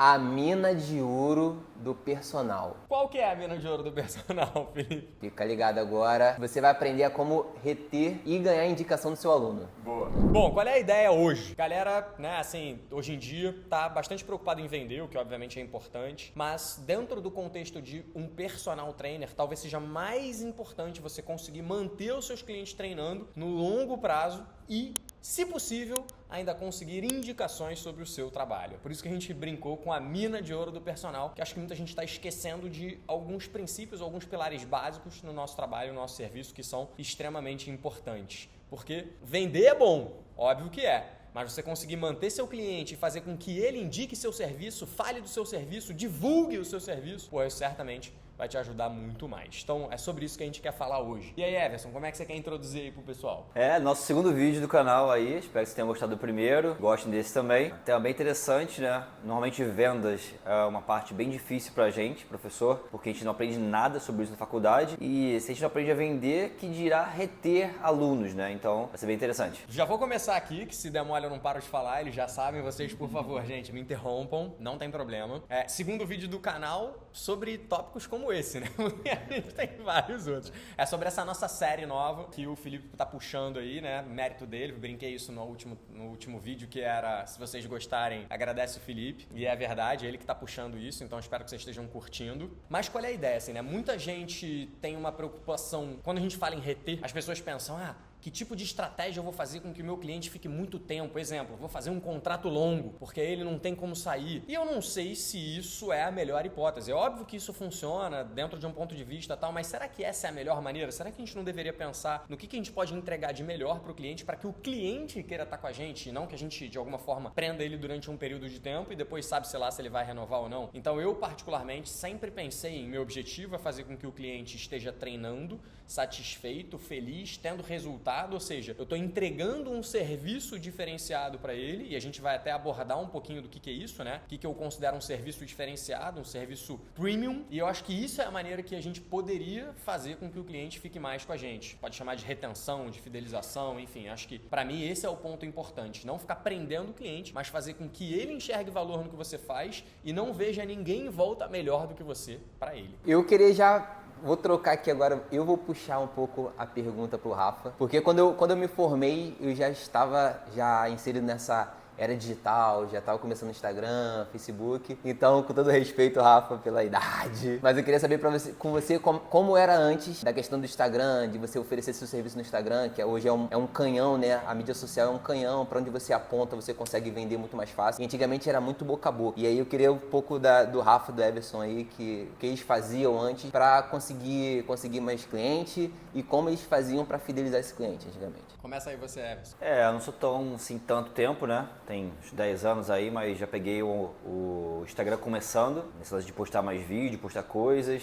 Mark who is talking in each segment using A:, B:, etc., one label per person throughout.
A: a mina de ouro do personal.
B: Qual que é a mina de ouro do personal, Felipe?
A: Fica ligado agora, você vai aprender a como reter e ganhar indicação do seu aluno.
B: Boa. Bom, qual é a ideia hoje? Galera, né, assim, hoje em dia tá bastante preocupado em vender, o que obviamente é importante, mas dentro do contexto de um personal trainer, talvez seja mais importante você conseguir manter os seus clientes treinando no longo prazo e, se possível, ainda conseguir indicações sobre o seu trabalho. Por isso que a gente brincou com a mina de ouro do personal, que acho que muita gente está esquecendo de alguns princípios, alguns pilares básicos no nosso trabalho, no nosso serviço, que são extremamente importantes. Porque vender é bom, óbvio que é. Mas você conseguir manter seu cliente e fazer com que ele indique seu serviço, fale do seu serviço, divulgue o seu serviço, pô, isso certamente vai te ajudar muito mais. Então, é sobre isso que a gente quer falar hoje. E aí, Everson, como é que você quer introduzir aí pro pessoal?
C: Nosso segundo vídeo do canal aí, espero que vocês tenham gostado do primeiro, gostem desse também. Tema bem interessante, né? Normalmente vendas é uma parte bem difícil pra gente, professor, porque a gente não aprende nada sobre isso na faculdade e se a gente não aprende a vender, que dirá reter alunos, né? Então, vai ser bem interessante.
B: Já vou começar aqui, que se der mole eu não paro de falar, eles já sabem, vocês, por favor, gente, me interrompam, não tem problema. Segundo vídeo do canal sobre tópicos como esse, né? A gente tem vários outros. É sobre essa nossa série nova que o Felipe tá puxando aí, né? Mérito dele, brinquei isso no último vídeo, que era, se vocês gostarem, agradece o Felipe. E é verdade, é ele que tá puxando isso, então espero que vocês estejam curtindo. Mas qual é a ideia, assim, né? Muita gente tem uma preocupação, quando a gente fala em reter, as pessoas pensam, que tipo de estratégia eu vou fazer com que o meu cliente fique muito tempo? Exemplo, vou fazer um contrato longo, porque ele não tem como sair. E eu não sei se isso é a melhor hipótese. É óbvio que isso funciona dentro de um ponto de vista e tal, mas será que essa é a melhor maneira? Será que a gente não deveria pensar no que a gente pode entregar de melhor para o cliente para que o cliente queira estar com a gente e não que a gente, de alguma forma, prenda ele durante um período de tempo e depois sabe, sei lá, se ele vai renovar ou não? Então eu, particularmente, sempre pensei em meu objetivo é fazer com que o cliente esteja treinando, satisfeito, feliz, tendo resultado, ou seja, eu estou entregando um serviço diferenciado para ele e a gente vai até abordar um pouquinho do que é isso, né? O que eu considero um serviço diferenciado, um serviço premium, e eu acho que isso é a maneira que a gente poderia fazer com que o cliente fique mais com a gente. Pode chamar de retenção, de fidelização, enfim, acho que para mim esse é o ponto importante, não ficar prendendo o cliente, mas fazer com que ele enxergue valor no que você faz e não veja ninguém em volta melhor do que você para ele.
A: Eu queria Vou trocar aqui agora, eu vou puxar um pouco a pergunta pro Rafa, porque quando eu me formei, eu já estava inserido nessa era digital, já estava começando no Instagram, Facebook, então com todo respeito, Rafa, pela idade, mas eu queria saber com você como era antes da questão do Instagram, de você oferecer seu serviço no Instagram, que hoje é um canhão, né? A mídia social é um canhão, para onde você aponta, você consegue vender muito mais fácil. E antigamente era muito boca a boca. E aí eu queria um pouco do Rafa, do Everson aí, que eles faziam antes para conseguir mais cliente e como eles faziam para fidelizar esse cliente antigamente.
B: Começa aí você, Everson.
C: Eu não sou tão, assim, tanto tempo, né? Tem uns 10 anos aí, mas já peguei o Instagram começando, nesse lance de postar mais vídeo, postar coisas,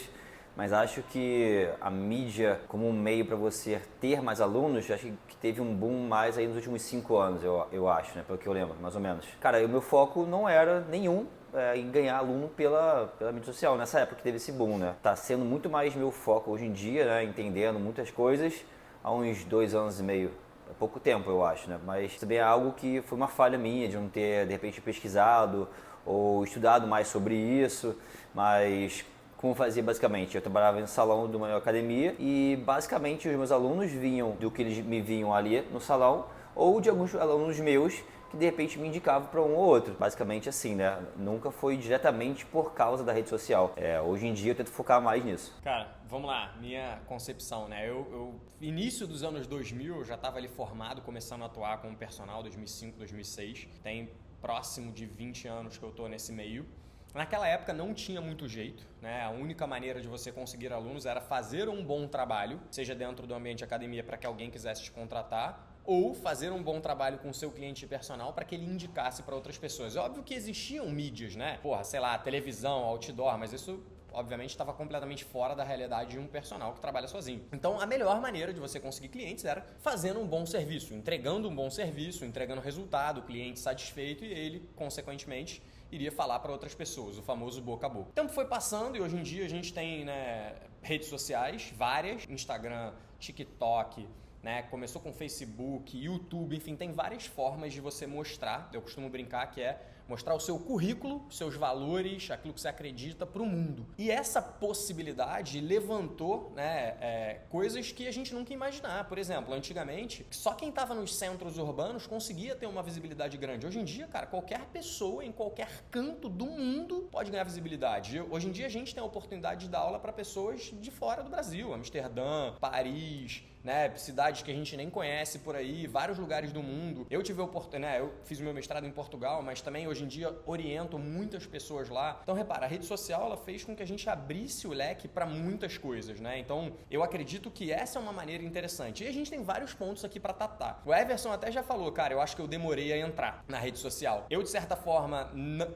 C: mas acho que a mídia como um meio para você ter mais alunos, acho que teve um boom mais aí nos últimos 5 anos, eu acho, né? Pelo que eu lembro, mais ou menos. Cara, o meu foco não era nenhum em ganhar aluno pela mídia social, nessa época que teve esse boom, né? Tá sendo muito mais meu foco hoje em dia, né? Entendendo muitas coisas, há uns 2 anos e meio. É pouco tempo, eu acho, né? Mas também é algo que foi uma falha minha de não ter, de repente, pesquisado ou estudado mais sobre isso. Mas como fazia basicamente? Eu trabalhava no salão de uma academia e basicamente os meus alunos vinham do que eles me viam ali no salão ou de alguns alunos meus que de repente me indicavam para um ou outro. Basicamente assim, né? Nunca foi diretamente por causa da rede social. Hoje em dia eu tento focar mais nisso.
B: Cara, vamos lá, minha concepção, né? Eu início dos anos 2000, eu já estava ali formado, começando a atuar como personal, 2005, 2006. Tem próximo de 20 anos que eu tô nesse meio. Naquela época não tinha muito jeito, né? A única maneira de você conseguir alunos era fazer um bom trabalho, seja dentro do ambiente de academia para que alguém quisesse te contratar, ou fazer um bom trabalho com o seu cliente personal para que ele indicasse para outras pessoas. É óbvio que existiam mídias, né? Sei lá, televisão, outdoor, mas isso obviamente estava completamente fora da realidade de um personal que trabalha sozinho. Então a melhor maneira de você conseguir clientes era fazendo um bom serviço, entregando um bom serviço, entregando resultado, o cliente satisfeito e ele, consequentemente, iria falar para outras pessoas, o famoso boca a boca. O tempo foi passando e hoje em dia a gente tem, né, redes sociais, várias, Instagram, TikTok, né? Começou com Facebook, YouTube, enfim, tem várias formas de você mostrar. Eu costumo brincar que é Mostrar o seu currículo, seus valores, aquilo que você acredita para o mundo. E essa possibilidade levantou, né, coisas que a gente nunca ia imaginar. Por exemplo, antigamente, só quem estava nos centros urbanos conseguia ter uma visibilidade grande. Hoje em dia, cara, qualquer pessoa em qualquer canto do mundo pode ganhar visibilidade. Hoje em dia a gente tem a oportunidade de dar aula para pessoas de fora do Brasil, Amsterdã, Paris, né, cidades que a gente nem conhece por aí, vários lugares do mundo. Eu tive a oportunidade, né, eu fiz o meu mestrado em Portugal, mas também hoje em dia oriento muitas pessoas lá. Então, repara, a rede social ela fez com que a gente abrisse o leque para muitas coisas, né? Então, eu acredito que essa é uma maneira interessante. E a gente tem vários pontos aqui para tratar. O Everson até já falou, cara, eu acho que eu demorei a entrar na rede social. Eu, de certa forma,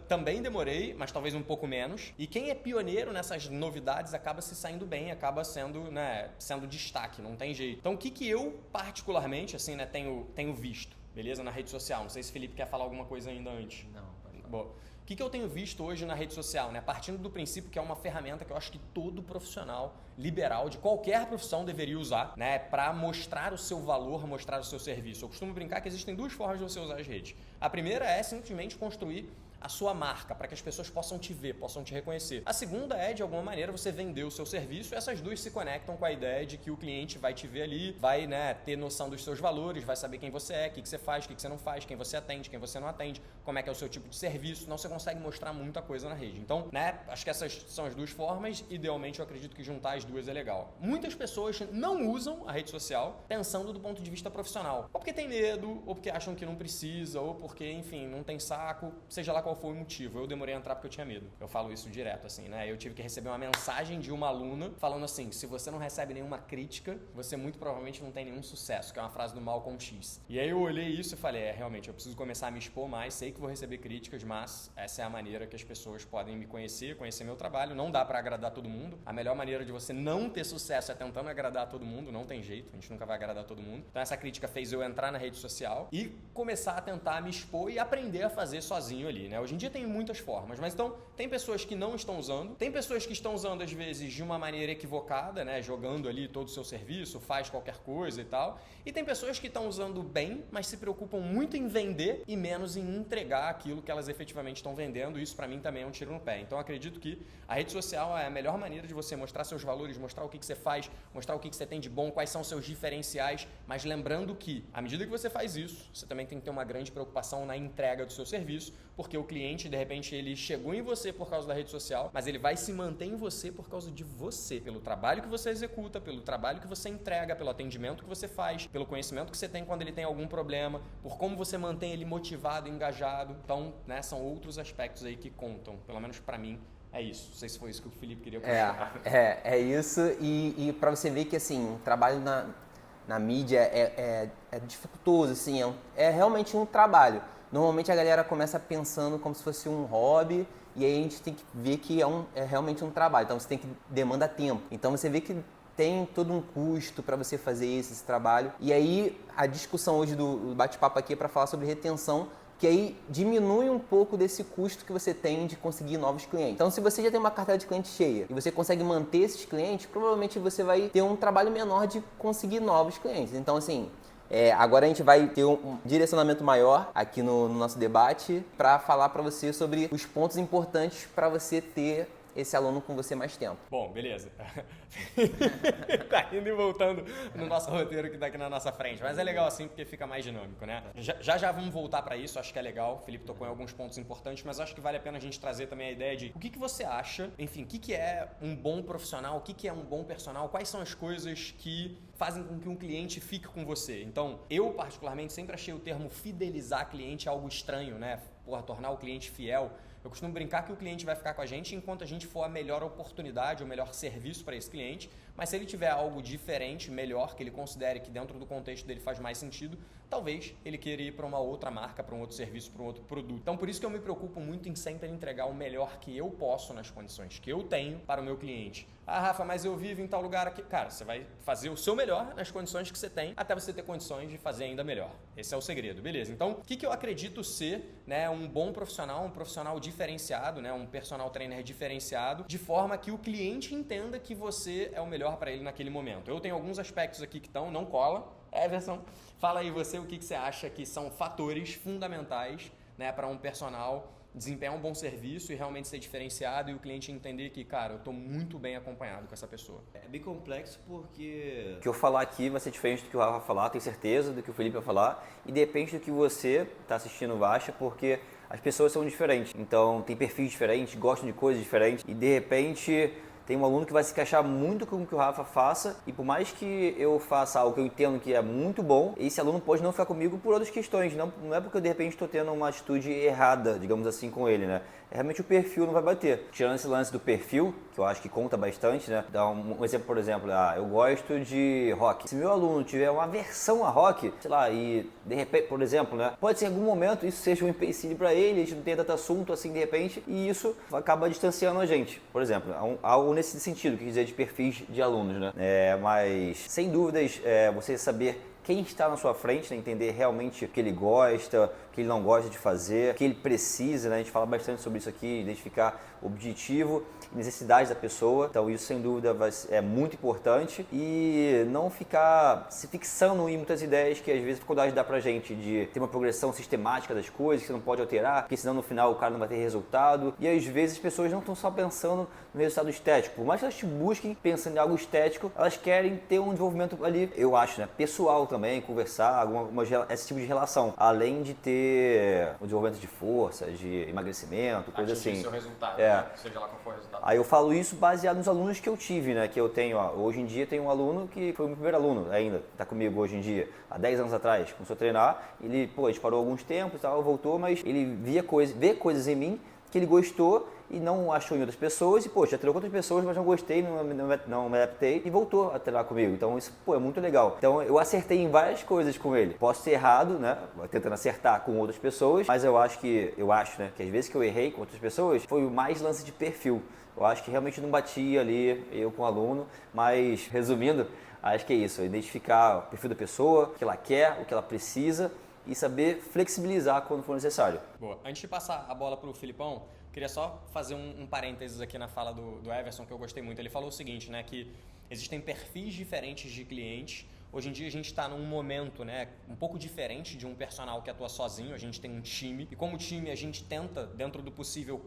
B: também demorei, mas talvez um pouco menos. E quem é pioneiro nessas novidades acaba se saindo bem, acaba sendo, né, sendo destaque, não tem jeito. Então, o que eu, particularmente, assim, né, tenho visto, beleza? Na rede social. Não sei se o Felipe quer falar alguma coisa ainda antes.
A: Não, pode falar.
B: Bom, o que eu tenho visto hoje na rede social, né? Partindo do princípio que é uma ferramenta que eu acho que todo profissional liberal de qualquer profissão deveria usar, né? Para mostrar o seu valor, mostrar o seu serviço. Eu costumo brincar que existem duas formas de você usar as redes. A primeira é simplesmente construir a sua marca, para que as pessoas possam te ver, possam te reconhecer. A segunda é, de alguma maneira, você vender o seu serviço, e essas duas se conectam com a ideia de que o cliente vai te ver ali, vai, né, ter noção dos seus valores, vai saber quem você é, o que você faz, o que você não faz, quem você atende, quem você não atende, como é que é o seu tipo de serviço, não você consegue mostrar muita coisa na rede. Então, né, acho que essas são as duas formas, idealmente eu acredito que juntar as duas é legal. Muitas pessoas não usam a rede social pensando do ponto de vista profissional, ou porque tem medo, ou porque acham que não precisa, ou porque, enfim, não tem saco, seja lá qual foi o motivo. Eu demorei a entrar porque eu tinha medo. Eu falo isso direto, assim, né? Eu tive que receber uma mensagem de uma aluna falando assim, se você não recebe nenhuma crítica, você muito provavelmente não tem nenhum sucesso, que é uma frase do Malcolm X. E aí eu olhei isso e falei, realmente, eu preciso começar a me expor mais, sei que vou receber críticas, mas essa é a maneira que as pessoas podem me conhecer meu trabalho. Não dá pra agradar todo mundo. A melhor maneira de você não ter sucesso é tentando agradar todo mundo, não tem jeito, a gente nunca vai agradar todo mundo. Então essa crítica fez eu entrar na rede social e começar a tentar me expor e aprender a fazer sozinho ali, né? Hoje em dia tem muitas formas, mas então tem pessoas que não estão usando, tem pessoas que estão usando às vezes de uma maneira equivocada, né, jogando ali todo o seu serviço, faz qualquer coisa e tal, e tem pessoas que estão usando bem, mas se preocupam muito em vender e menos em entregar aquilo que elas efetivamente estão vendendo. Isso para mim também é um tiro no pé. Então eu acredito que a rede social é a melhor maneira de você mostrar seus valores, mostrar o que você faz, mostrar o que você tem de bom, quais são seus diferenciais, mas lembrando que à medida que você faz isso, você também tem que ter uma grande preocupação na entrega do seu serviço, porque o cliente, de repente, ele chegou em você por causa da rede social, mas ele vai se manter em você por causa de você, pelo trabalho que você executa, pelo trabalho que você entrega, pelo atendimento que você faz, pelo conhecimento que você tem quando ele tem algum problema, por como você mantém ele motivado, engajado. Então, né, são outros aspectos aí que contam, pelo menos pra mim. É isso. Não sei se foi isso que o Felipe queria puxar.
A: É isso. E para você ver que assim, um trabalho na mídia é dificultoso, assim, é realmente um trabalho. Normalmente a galera começa pensando como se fosse um hobby, e aí a gente tem que ver que é realmente um trabalho. Então você tem que demanda tempo. Então você vê que tem todo um custo para você fazer esse trabalho. E aí a discussão hoje do bate-papo aqui é para falar sobre retenção, que aí diminui um pouco desse custo que você tem de conseguir novos clientes. Então, se você já tem uma carteira de cliente cheia e você consegue manter esses clientes, provavelmente você vai ter um trabalho menor de conseguir novos clientes. Então, assim, agora a gente vai ter um direcionamento maior aqui no nosso debate para falar para você sobre os pontos importantes para você ter esse aluno com você mais tempo.
B: Bom, beleza. Tá indo e voltando no nosso roteiro que tá aqui na nossa frente. Mas é legal assim porque fica mais dinâmico, né? Já vamos voltar para isso, acho que é legal. O Felipe tocou em alguns pontos importantes, mas acho que vale a pena a gente trazer também a ideia de o que você acha, enfim, o que é um bom profissional, o que é um bom personal, quais são as coisas que fazem com que um cliente fique com você. Então, eu particularmente sempre achei o termo fidelizar cliente algo estranho, né? Tornar o cliente fiel. Eu costumo brincar que o cliente vai ficar com a gente enquanto a gente for a melhor oportunidade, o melhor serviço para esse cliente, mas se ele tiver algo diferente, melhor, que ele considere que dentro do contexto dele faz mais sentido, talvez ele queira ir para uma outra marca, para um outro serviço, para um outro produto. Então, por isso que eu me preocupo muito em sempre entregar o melhor que eu posso nas condições que eu tenho para o meu cliente. Ah, Rafa, mas eu vivo em tal lugar aqui. Cara, você vai fazer o seu melhor nas condições que você tem, até você ter condições de fazer ainda melhor. Esse é o segredo, beleza? Então, o que eu acredito ser, né, um bom profissional, um profissional diferenciado, né, um personal trainer diferenciado, de forma que o cliente entenda que você é o melhor para ele naquele momento. Eu tenho alguns aspectos aqui que não cola. Everson, fala aí você o que você acha que são fatores fundamentais, né, para um personal desempenhar um bom serviço e realmente ser diferenciado e o cliente entender que, cara, eu tô muito bem acompanhado com essa pessoa.
C: É bem complexo porque o que eu falar aqui vai ser diferente do que o Rafa vai falar, tenho certeza, do que o Felipe vai falar, e depende do que você está assistindo acha, porque as pessoas são diferentes. Então, tem perfis diferentes, gostam de coisas diferentes, e de repente tem um aluno que vai se encaixar muito com o que o Rafa faça, e por mais que eu faça algo que eu entendo que é muito bom, esse aluno pode não ficar comigo por outras questões, não é porque eu de repente estou tendo uma atitude errada, digamos assim, com ele, né? Realmente o perfil não vai bater. Tirando esse lance do perfil, que eu acho que conta bastante, né? Dá um exemplo, por exemplo, eu gosto de rock. Se meu aluno tiver uma aversão a rock, sei lá, e de repente, por exemplo, né? Pode ser em algum momento isso seja um empecilho para ele, a gente não tem tanto assunto assim de repente, e isso acaba distanciando a gente. Por exemplo, algo nesse sentido, que quer dizer de perfis de alunos, né? Mas, sem dúvidas, você saber quem está na sua frente, né? Entender realmente o que ele gosta, o que ele não gosta de fazer, o que ele precisa, né? A gente fala bastante sobre isso aqui, identificar o objetivo e necessidades da pessoa. Então isso sem dúvida é muito importante e não ficar se fixando em muitas ideias que às vezes a faculdade dá pra gente de ter uma progressão sistemática das coisas que você não pode alterar, porque senão no final o cara não vai ter resultado. E às vezes as pessoas não estão só pensando no resultado estético. Por mais que elas te busquem pensando em algo estético, elas querem ter um desenvolvimento ali, eu acho, né? Pessoal também, conversar, esse tipo de relação. Além de ter o desenvolvimento de força, de emagrecimento, coisa assim.
B: Seu resultado, né? Seja lá qual for o resultado.
C: Aí eu falo isso baseado nos alunos que eu tive, né? Que eu tenho, hoje em dia tem um aluno que foi o meu primeiro aluno ainda, tá comigo hoje em dia, há 10 anos atrás, começou a treinar, ele, a gente parou alguns tempos e tal, voltou, mas ele vê coisas em mim que ele gostou e não achou em outras pessoas, e já treinou com outras pessoas, mas não gostei, não me adaptei e voltou a treinar comigo. Então isso, é muito legal. Então eu acertei em várias coisas com ele. Posso ser errado, né? Tentando acertar com outras pessoas, mas eu acho, né, que às vezes que eu errei com outras pessoas, foi o mais lance de perfil. Eu acho que realmente não batia ali, eu com o aluno, mas resumindo, acho que é isso, identificar o perfil da pessoa, o que ela quer, o que ela precisa e saber flexibilizar quando for necessário.
B: Boa. Antes de passar a bola para o Filipão, queria só fazer um parênteses aqui na fala do Everson, que eu gostei muito. Ele falou o seguinte, né, que existem perfis diferentes de clientes. Hoje em dia a gente está num momento, né, um pouco diferente de um personal que atua sozinho, a gente tem um time e como time a gente tenta, dentro do possível,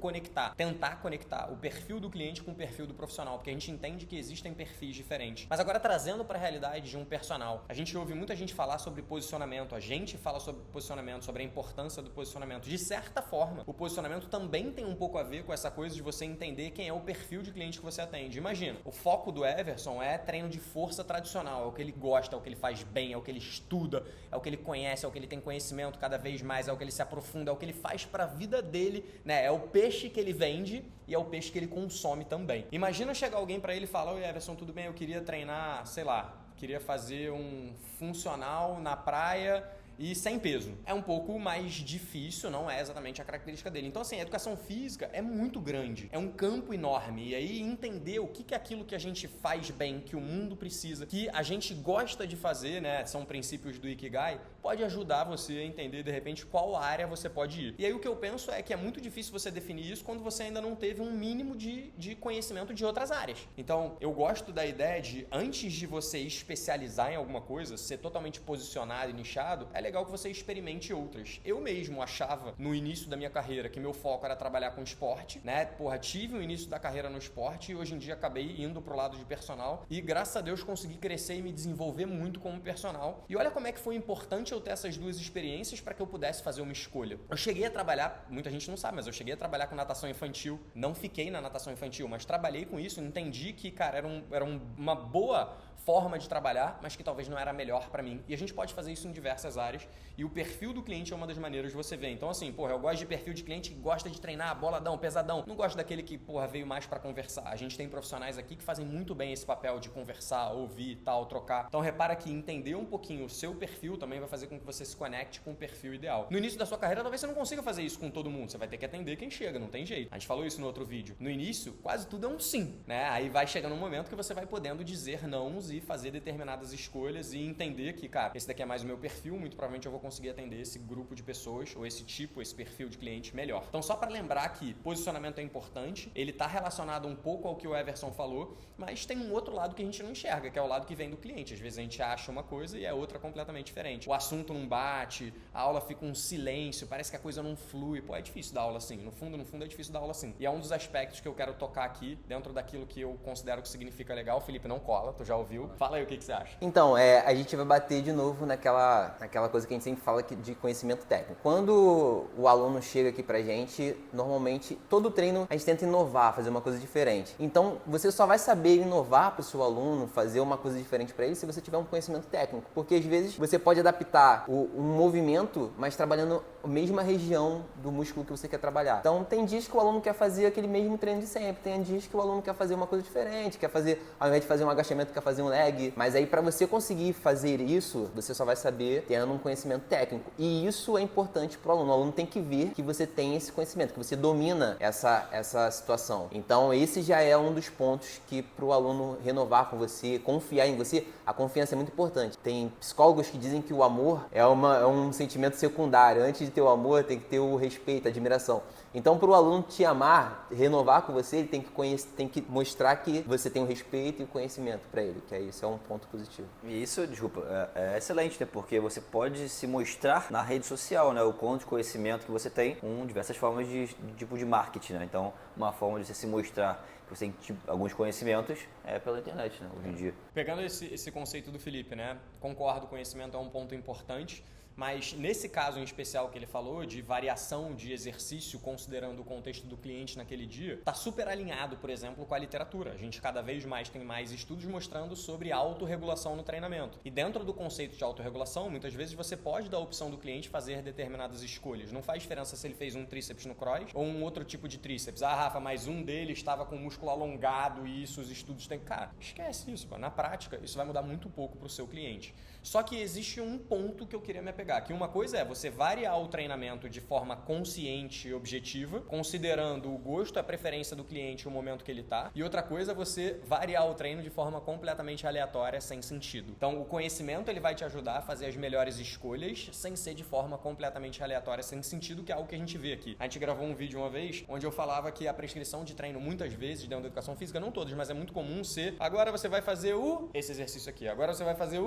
B: tentar conectar o perfil do cliente com o perfil do profissional, porque a gente entende que existem perfis diferentes. Mas agora trazendo para a realidade de um personal, a gente ouve muita gente falar sobre posicionamento, a gente fala sobre posicionamento, sobre a importância do posicionamento. De certa forma, o posicionamento também tem um pouco a ver com essa coisa de você entender quem é o perfil de cliente que você atende. Imagina, o foco do Everson é treino de força tradicional, é o que ele gosta, é o que ele faz bem, é o que ele estuda, é o que ele conhece, é o que ele tem conhecimento cada vez mais, é o que ele se aprofunda, é o que ele faz para a vida dele, né? É o peixe que ele vende e é o peixe que ele consome também. Imagina chegar alguém para ele e falar: "Oi, Everson, tudo bem? Eu queria treinar, sei lá, queria fazer um funcional na praia e sem peso." É um pouco mais difícil, não é exatamente a característica dele. Então, assim, a educação física é muito grande, é um campo enorme. E aí, entender o que é aquilo que a gente faz bem, que o mundo precisa, que a gente gosta de fazer, né? São princípios do Ikigai, pode ajudar você a entender, de repente, qual área você pode ir. E aí, o que eu penso é que é muito difícil você definir isso quando você ainda não teve um mínimo de conhecimento de outras áreas. Então, eu gosto da ideia de, antes de você especializar em alguma coisa, ser totalmente posicionado e nichado, é legal que você experimente outras. Eu mesmo achava no início da minha carreira que meu foco era trabalhar com esporte, né? Tive o início da carreira no esporte e hoje em dia acabei indo pro lado de personal e graças a Deus consegui crescer e me desenvolver muito como personal. E olha como é que foi importante eu ter essas duas experiências para que eu pudesse fazer uma escolha. Eu cheguei a trabalhar, muita gente não sabe, mas eu cheguei a trabalhar com natação infantil. Não fiquei na natação infantil, mas trabalhei com isso, entendi que, cara, era uma boa forma de trabalhar, mas que talvez não era a melhor para mim. E a gente pode fazer isso em diversas áreas e o perfil do cliente é uma das maneiras de você ver. Então, assim, eu gosto de perfil de cliente que gosta de treinar boladão, pesadão. Não gosto daquele que, veio mais para conversar. A gente tem profissionais aqui que fazem muito bem esse papel de conversar, ouvir, tal, trocar. Então, repara que entender um pouquinho o seu perfil também vai fazer com que você se conecte com o perfil ideal. No início da sua carreira, talvez você não consiga fazer isso com todo mundo. Você vai ter que atender quem chega, não tem jeito. A gente falou isso no outro vídeo. No início, quase tudo é um sim, né? Aí vai chegando um momento que você vai podendo dizer nãos e fazer determinadas escolhas e entender que, cara, esse daqui é mais o meu perfil, muito provavelmente provavelmente eu vou conseguir atender esse grupo de pessoas, ou esse tipo, esse perfil de cliente melhor. Então, só para lembrar que posicionamento é importante, ele está relacionado um pouco ao que o Everson falou, mas tem um outro lado que a gente não enxerga, que é o lado que vem do cliente. Às vezes a gente acha uma coisa e é outra completamente diferente. O assunto não bate, a aula fica um silêncio, parece que a coisa não flui. Pô, é difícil dar aula assim. No fundo é difícil dar aula assim. E é um dos aspectos que eu quero tocar aqui, dentro daquilo que eu considero que significa legal. Felipe, não cola, tu já ouviu. Fala aí o que você acha.
A: Então, a gente vai bater de novo naquela coisa que a gente sempre fala de conhecimento técnico. Quando o aluno chega aqui pra gente, normalmente, todo treino a gente tenta inovar, fazer uma coisa diferente. Então, você só vai saber inovar pro seu aluno, fazer uma coisa diferente para ele, se você tiver um conhecimento técnico. Porque às vezes você pode adaptar um movimento, mas trabalhando a mesma região do músculo que você quer trabalhar. Então, tem dias que o aluno quer fazer aquele mesmo treino de sempre, tem dias que o aluno quer fazer uma coisa diferente, quer fazer, ao invés de fazer um agachamento, quer fazer um leg. Mas aí, para você conseguir fazer isso, você só vai saber tendo um conhecimento técnico. E isso é importante para o aluno. O aluno tem que ver que você tem esse conhecimento, que você domina essa situação. Então, esse já é um dos pontos que para o aluno renovar com você, confiar em você, a confiança é muito importante. Tem psicólogos que dizem que o amor é um sentimento secundário. Antes de ter o amor, tem que ter o respeito, a admiração. Então, para o aluno te amar, renovar com você, ele tem que mostrar que você tem o respeito e o conhecimento para ele, que isso é um ponto positivo.
C: E isso, desculpa, é excelente, né? Porque você pode se mostrar na rede social, né? O quanto de conhecimento que você tem com diversas formas de tipo de marketing, né? Então, uma forma de você se mostrar que você tem alguns conhecimentos é pela internet, né? Hoje em dia.
B: Pegando esse conceito do Felipe, né? Concordo, conhecimento é um ponto importante. Mas nesse caso em especial que ele falou, de variação de exercício, considerando o contexto do cliente naquele dia, está super alinhado, por exemplo, com a literatura. A gente cada vez mais tem mais estudos mostrando sobre autorregulação no treinamento. E dentro do conceito de autorregulação, muitas vezes você pode dar a opção do cliente fazer determinadas escolhas. Não faz diferença se ele fez um tríceps no cross ou um outro tipo de tríceps. Ah, Rafa, mas um deles estava com o músculo alongado e isso os estudos têm... Cara, esquece isso. Na prática, isso vai mudar muito pouco para o seu cliente. Só que existe um ponto que eu queria me apegar, que uma coisa é você variar o treinamento de forma consciente e objetiva, considerando o gosto, a preferência do cliente, o momento que ele está, e outra coisa é você variar o treino de forma completamente aleatória, sem sentido. Então, o conhecimento ele vai te ajudar a fazer as melhores escolhas, sem ser de forma completamente aleatória, sem sentido, que é algo que a gente vê aqui. A gente gravou um vídeo uma vez, onde eu falava que a prescrição de treino, muitas vezes, dentro da educação física, não todas, mas é muito comum ser, agora você vai fazer esse exercício aqui, agora você vai fazer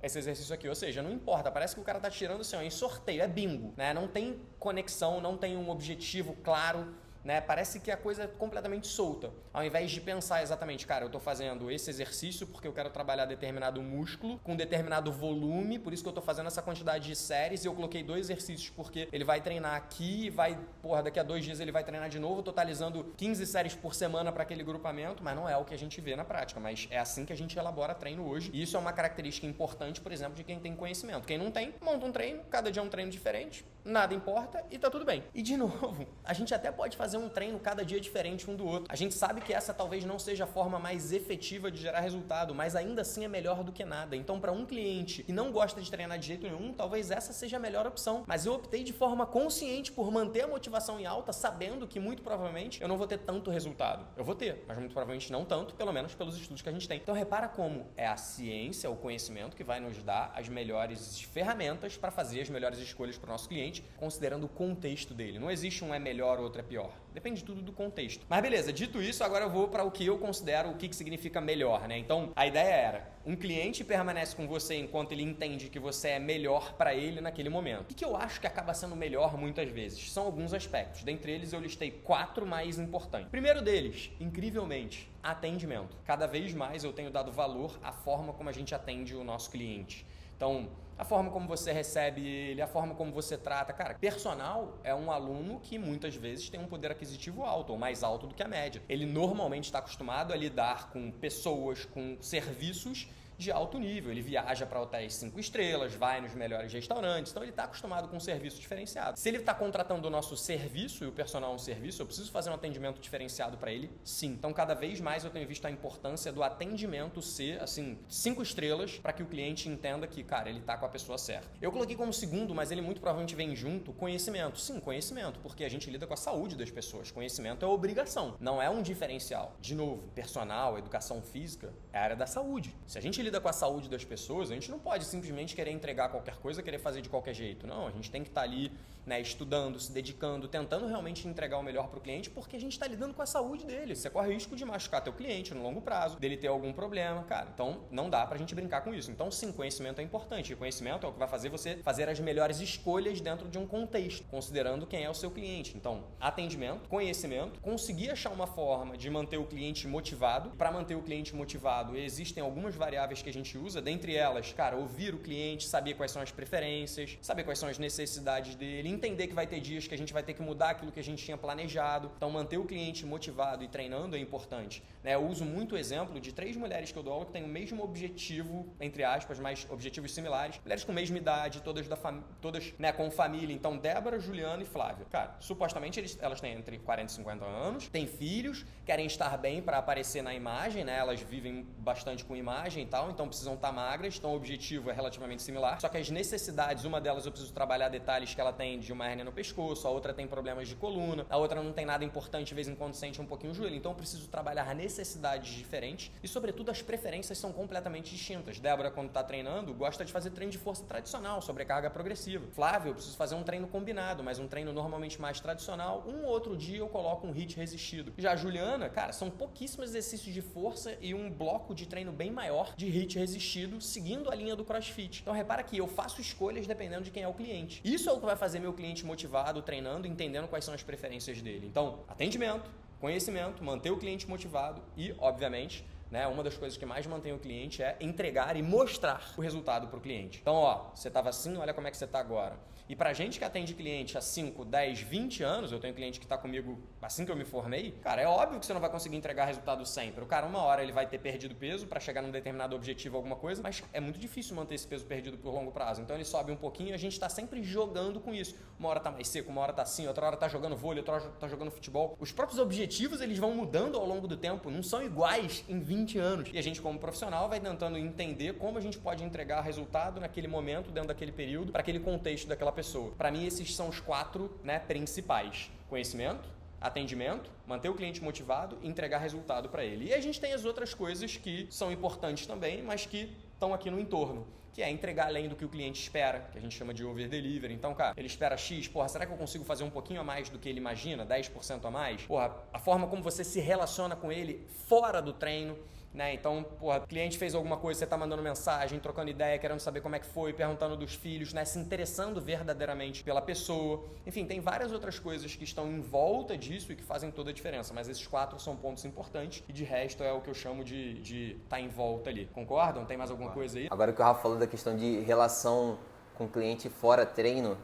B: esse exercício aqui, ou seja, não importa, parece que o cara tá tirando assim, ó, em sorteio, é bingo, né? Não tem conexão, não tem um objetivo claro, né? Parece que a coisa é completamente solta. Ao invés de pensar exatamente, cara, eu tô fazendo esse exercício porque eu quero trabalhar determinado músculo com determinado volume, por isso que eu tô fazendo essa quantidade de séries e eu coloquei 2 exercícios porque ele vai treinar aqui e vai, daqui a 2 dias ele vai treinar de novo, totalizando 15 séries por semana para aquele grupamento, mas não é o que a gente vê na prática, mas é assim que a gente elabora treino hoje. E isso é uma característica importante, por exemplo, de quem tem conhecimento. Quem não tem, monta um treino, cada dia é um treino diferente, nada importa e tá tudo bem. E de novo, a gente até pode fazer um treino cada dia diferente um do outro. A gente sabe que essa talvez não seja a forma mais efetiva de gerar resultado, mas ainda assim é melhor do que nada. Então, para um cliente que não gosta de treinar de jeito nenhum, talvez essa seja a melhor opção. Mas eu optei de forma consciente por manter a motivação em alta, sabendo que muito provavelmente eu não vou ter tanto resultado. Eu vou ter, mas muito provavelmente não tanto, pelo menos pelos estudos que a gente tem. Então, repara como é a ciência, o conhecimento que vai nos dar as melhores ferramentas para fazer as melhores escolhas para o nosso cliente, considerando o contexto dele. Não existe um é melhor ou outro é pior. Depende tudo do contexto. Mas beleza, dito isso, agora eu vou para o que eu considero o que significa melhor, né? Então, a ideia era, um cliente permanece com você enquanto ele entende que você é melhor para ele naquele momento. O que eu acho que acaba sendo melhor muitas vezes? São alguns aspectos. Dentre eles, eu listei 4 mais importantes. Primeiro deles, incrivelmente, atendimento. Cada vez mais eu tenho dado valor à forma como a gente atende o nosso cliente. Então, a forma como você recebe ele, a forma como você trata. Cara, personal é um aluno que muitas vezes tem um poder aquisitivo alto, ou mais alto do que a média. Ele normalmente está acostumado a lidar com pessoas, com serviços de alto nível. Ele viaja para hotéis 5 estrelas, vai nos melhores restaurantes, então ele está acostumado com um serviço diferenciado. Se ele está contratando o nosso serviço e o personal é um serviço, eu preciso fazer um atendimento diferenciado para ele? Sim. Então, cada vez mais eu tenho visto a importância do atendimento ser, assim, 5 estrelas para que o cliente entenda que, cara, ele está com a pessoa certa. Eu coloquei como segundo, mas ele muito provavelmente vem junto, conhecimento. Sim, conhecimento, porque a gente lida com a saúde das pessoas. Conhecimento é obrigação, não é um diferencial. De novo, personal, educação física é a área da saúde. Se a gente lida lida com a saúde das pessoas, a gente não pode simplesmente querer entregar qualquer coisa, querer fazer de qualquer jeito. Não, a gente tem que estar ali, né, estudando, se dedicando, tentando realmente entregar o melhor para o cliente, porque a gente está lidando com a saúde dele. Você corre risco de machucar teu cliente no longo prazo, dele ter algum problema, cara. Então, não dá pra gente brincar com isso. Então, sim, conhecimento é importante. E conhecimento é o que vai fazer você fazer as melhores escolhas dentro de um contexto, considerando quem é o seu cliente. Então, atendimento, conhecimento, conseguir achar uma forma de manter o cliente motivado. Para manter o cliente motivado, existem algumas variáveis que a gente usa, dentre elas, cara, ouvir o cliente, saber quais são as preferências, saber quais são as necessidades dele, entender que vai ter dias que a gente vai ter que mudar aquilo que a gente tinha planejado. Então, manter o cliente motivado e treinando é importante, né? Eu uso muito o exemplo de 3 mulheres que eu dou aula que têm o mesmo objetivo, entre aspas, mas objetivos similares. Mulheres com a mesma idade, todas, né, com família. Então, Débora, Juliana e Flávia. Cara, supostamente elas têm entre 40 e 50 anos, têm filhos, querem estar bem para aparecer na imagem, né? Elas vivem bastante com imagem e tal, então precisam estar magras. Então, o objetivo é relativamente similar. Só que as necessidades, uma delas eu preciso trabalhar detalhes que ela tem de uma hérnia no pescoço, a outra tem problemas de coluna, a outra não tem nada importante, de vez em quando sente um pouquinho o joelho. Então, eu preciso trabalhar necessidades diferentes e, sobretudo, as preferências são completamente distintas. Débora, quando está treinando, gosta de fazer treino de força tradicional, sobrecarga progressiva. Flávio, eu preciso fazer um treino combinado, mas um treino normalmente mais tradicional. Um outro dia eu coloco um HIIT resistido. Já a Juliana, cara, são pouquíssimos exercícios de força e um bloco de treino bem maior de HIIT resistido, seguindo a linha do CrossFit. Então, repara que eu faço escolhas dependendo de quem é o cliente. Isso é o que vai fazer meu cliente motivado, treinando, entendendo quais são as preferências dele. Então, atendimento, conhecimento, manter o cliente motivado e, obviamente, né, uma das coisas que mais mantém o cliente é entregar e mostrar o resultado para o cliente. Então, ó, você estava assim, olha como é que você está agora. E pra gente que atende cliente há 5, 10, 20 anos, eu tenho cliente que está comigo assim que eu me formei, cara, é óbvio que você não vai conseguir entregar resultado sempre. O cara, uma hora ele vai ter perdido peso para chegar num determinado objetivo, alguma coisa, mas é muito difícil manter esse peso perdido por longo prazo. Então ele sobe um pouquinho e a gente está sempre jogando com isso. Uma hora tá mais seco, uma hora tá assim, outra hora tá jogando vôlei, outra hora tá jogando futebol. Os próprios objetivos, eles vão mudando ao longo do tempo, não são iguais em 20 anos. E a gente, como profissional, vai tentando entender como a gente pode entregar resultado naquele momento, dentro daquele período, para aquele contexto daquela pessoa. Para mim, esses são os 4, né, principais: conhecimento, atendimento, manter o cliente motivado e entregar resultado para ele. E a gente tem as outras coisas que são importantes também, mas que estão aqui no entorno, que é entregar além do que o cliente espera, que a gente chama de over delivery. Então, cara, ele espera X, porra, será que eu consigo fazer um pouquinho a mais do que ele imagina? 10% a mais? Porra, a forma como você se relaciona com ele fora do treino, né? Então, porra, o cliente fez alguma coisa, você tá mandando mensagem, trocando ideia, querendo saber como é que foi, perguntando dos filhos, né? Se interessando verdadeiramente pela pessoa. Enfim, tem várias outras coisas que estão em volta disso e que fazem toda a diferença, mas esses 4 são pontos importantes e de resto é o que eu chamo de tá em volta ali. Concordam? Tem mais alguma coisa aí?
A: Agora que o Rafa falou da questão de relação com o cliente fora treino,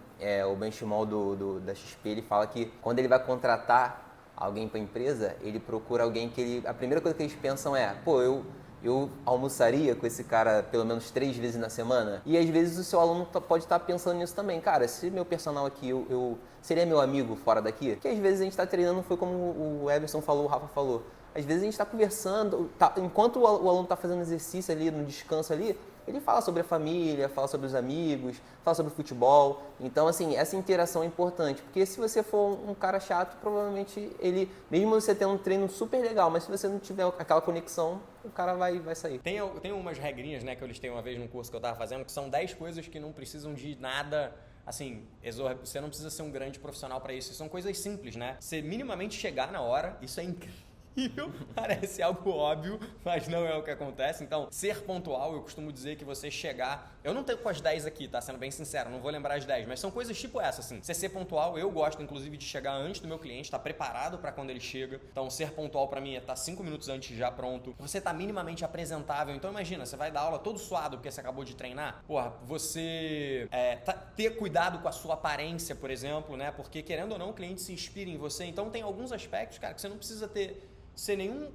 A: o Ben Schmall da XP, ele fala que quando ele vai contratar alguém para a empresa, ele procura alguém que a primeira coisa que eles pensam é, pô, eu almoçaria com esse cara pelo menos 3 vezes na semana? E às vezes o seu aluno pode estar pensando nisso também. Cara, se meu personal aqui, eu seria meu amigo fora daqui? Porque às vezes a gente está treinando, foi como o Everson falou, o Rafa falou. Às vezes a gente está conversando, enquanto o aluno está fazendo exercício ali, no descanso ali, ele fala sobre a família, fala sobre os amigos, fala sobre o futebol. Então, assim, essa interação é importante. Porque se você for um cara chato, provavelmente ele, mesmo você tendo um treino super legal, mas se você não tiver aquela conexão, o cara vai sair.
B: Tem umas regrinhas, né, que eu listei uma vez num curso que eu estava fazendo, que são 10 coisas que não precisam de nada. Assim, você não precisa ser um grande profissional para isso. São coisas simples, né? Você minimamente chegar na hora, isso é incrível. Parece algo óbvio, mas não é o que acontece. Então, ser pontual, eu costumo dizer que você chegar... Eu não tenho com as 10 aqui, tá? Sendo bem sincero, não vou lembrar as 10, mas são coisas tipo essa, assim. Você ser pontual, eu gosto, inclusive, de chegar antes do meu cliente, estar preparado para quando ele chega. Então, ser pontual para mim é estar 5 minutos antes já pronto. Você tá minimamente apresentável. Então, imagina, você vai dar aula todo suado porque você acabou de treinar. Porra, você ter cuidado com a sua aparência, por exemplo, né? Porque, querendo ou não, o cliente se inspira em você. Então, tem alguns aspectos, cara, que você não precisa ser nenhum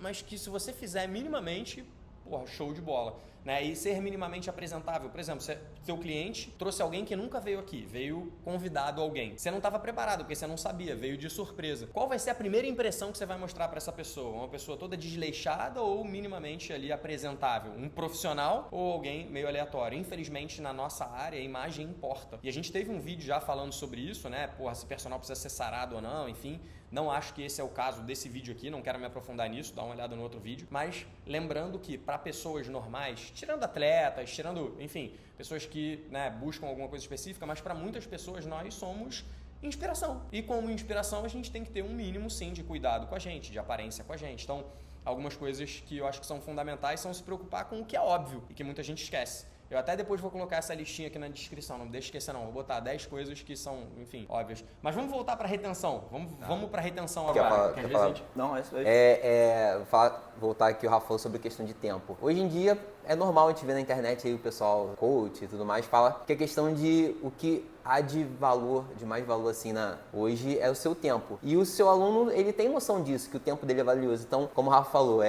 B: mas que se você fizer minimamente, porra, show de bola. né? E ser minimamente apresentável. Por exemplo, seu cliente trouxe alguém que nunca veio aqui, veio convidado alguém. Você não estava preparado, porque você não sabia, veio de surpresa. Qual vai ser a primeira impressão que você vai mostrar para essa pessoa? Uma pessoa toda desleixada ou minimamente ali apresentável? Um profissional ou alguém meio aleatório? Infelizmente, na nossa área, a imagem importa. E a gente teve um vídeo já falando sobre isso, né? Porra, se personal precisa ser sarado ou não, enfim. Não acho que esse é o caso desse vídeo aqui, não quero me aprofundar nisso, dá uma olhada no outro vídeo. Mas lembrando que para pessoas normais, tirando atletas, enfim, pessoas que, né, buscam alguma coisa específica, mas para muitas pessoas nós somos inspiração. E como inspiração a gente tem que ter um mínimo sim de cuidado com a gente, de aparência com a gente. Então, algumas coisas que eu acho que são fundamentais são se preocupar com o que é óbvio e que muita gente esquece. Eu até depois vou colocar essa listinha aqui na descrição, não deixa esquecer não, vou botar 10 coisas que são, enfim, óbvias. Mas vamos voltar para retenção, vamos para retenção agora.
C: Não, é isso aí.
A: Voltar aqui o Rafa falou sobre questão de tempo. Hoje em dia é normal a gente ver na internet aí o pessoal, coach e tudo mais, fala que a questão de o que há de valor, de mais valor assim hoje é o seu tempo. E o seu aluno, ele tem noção disso, que o tempo dele é valioso. Então, como o Rafa falou,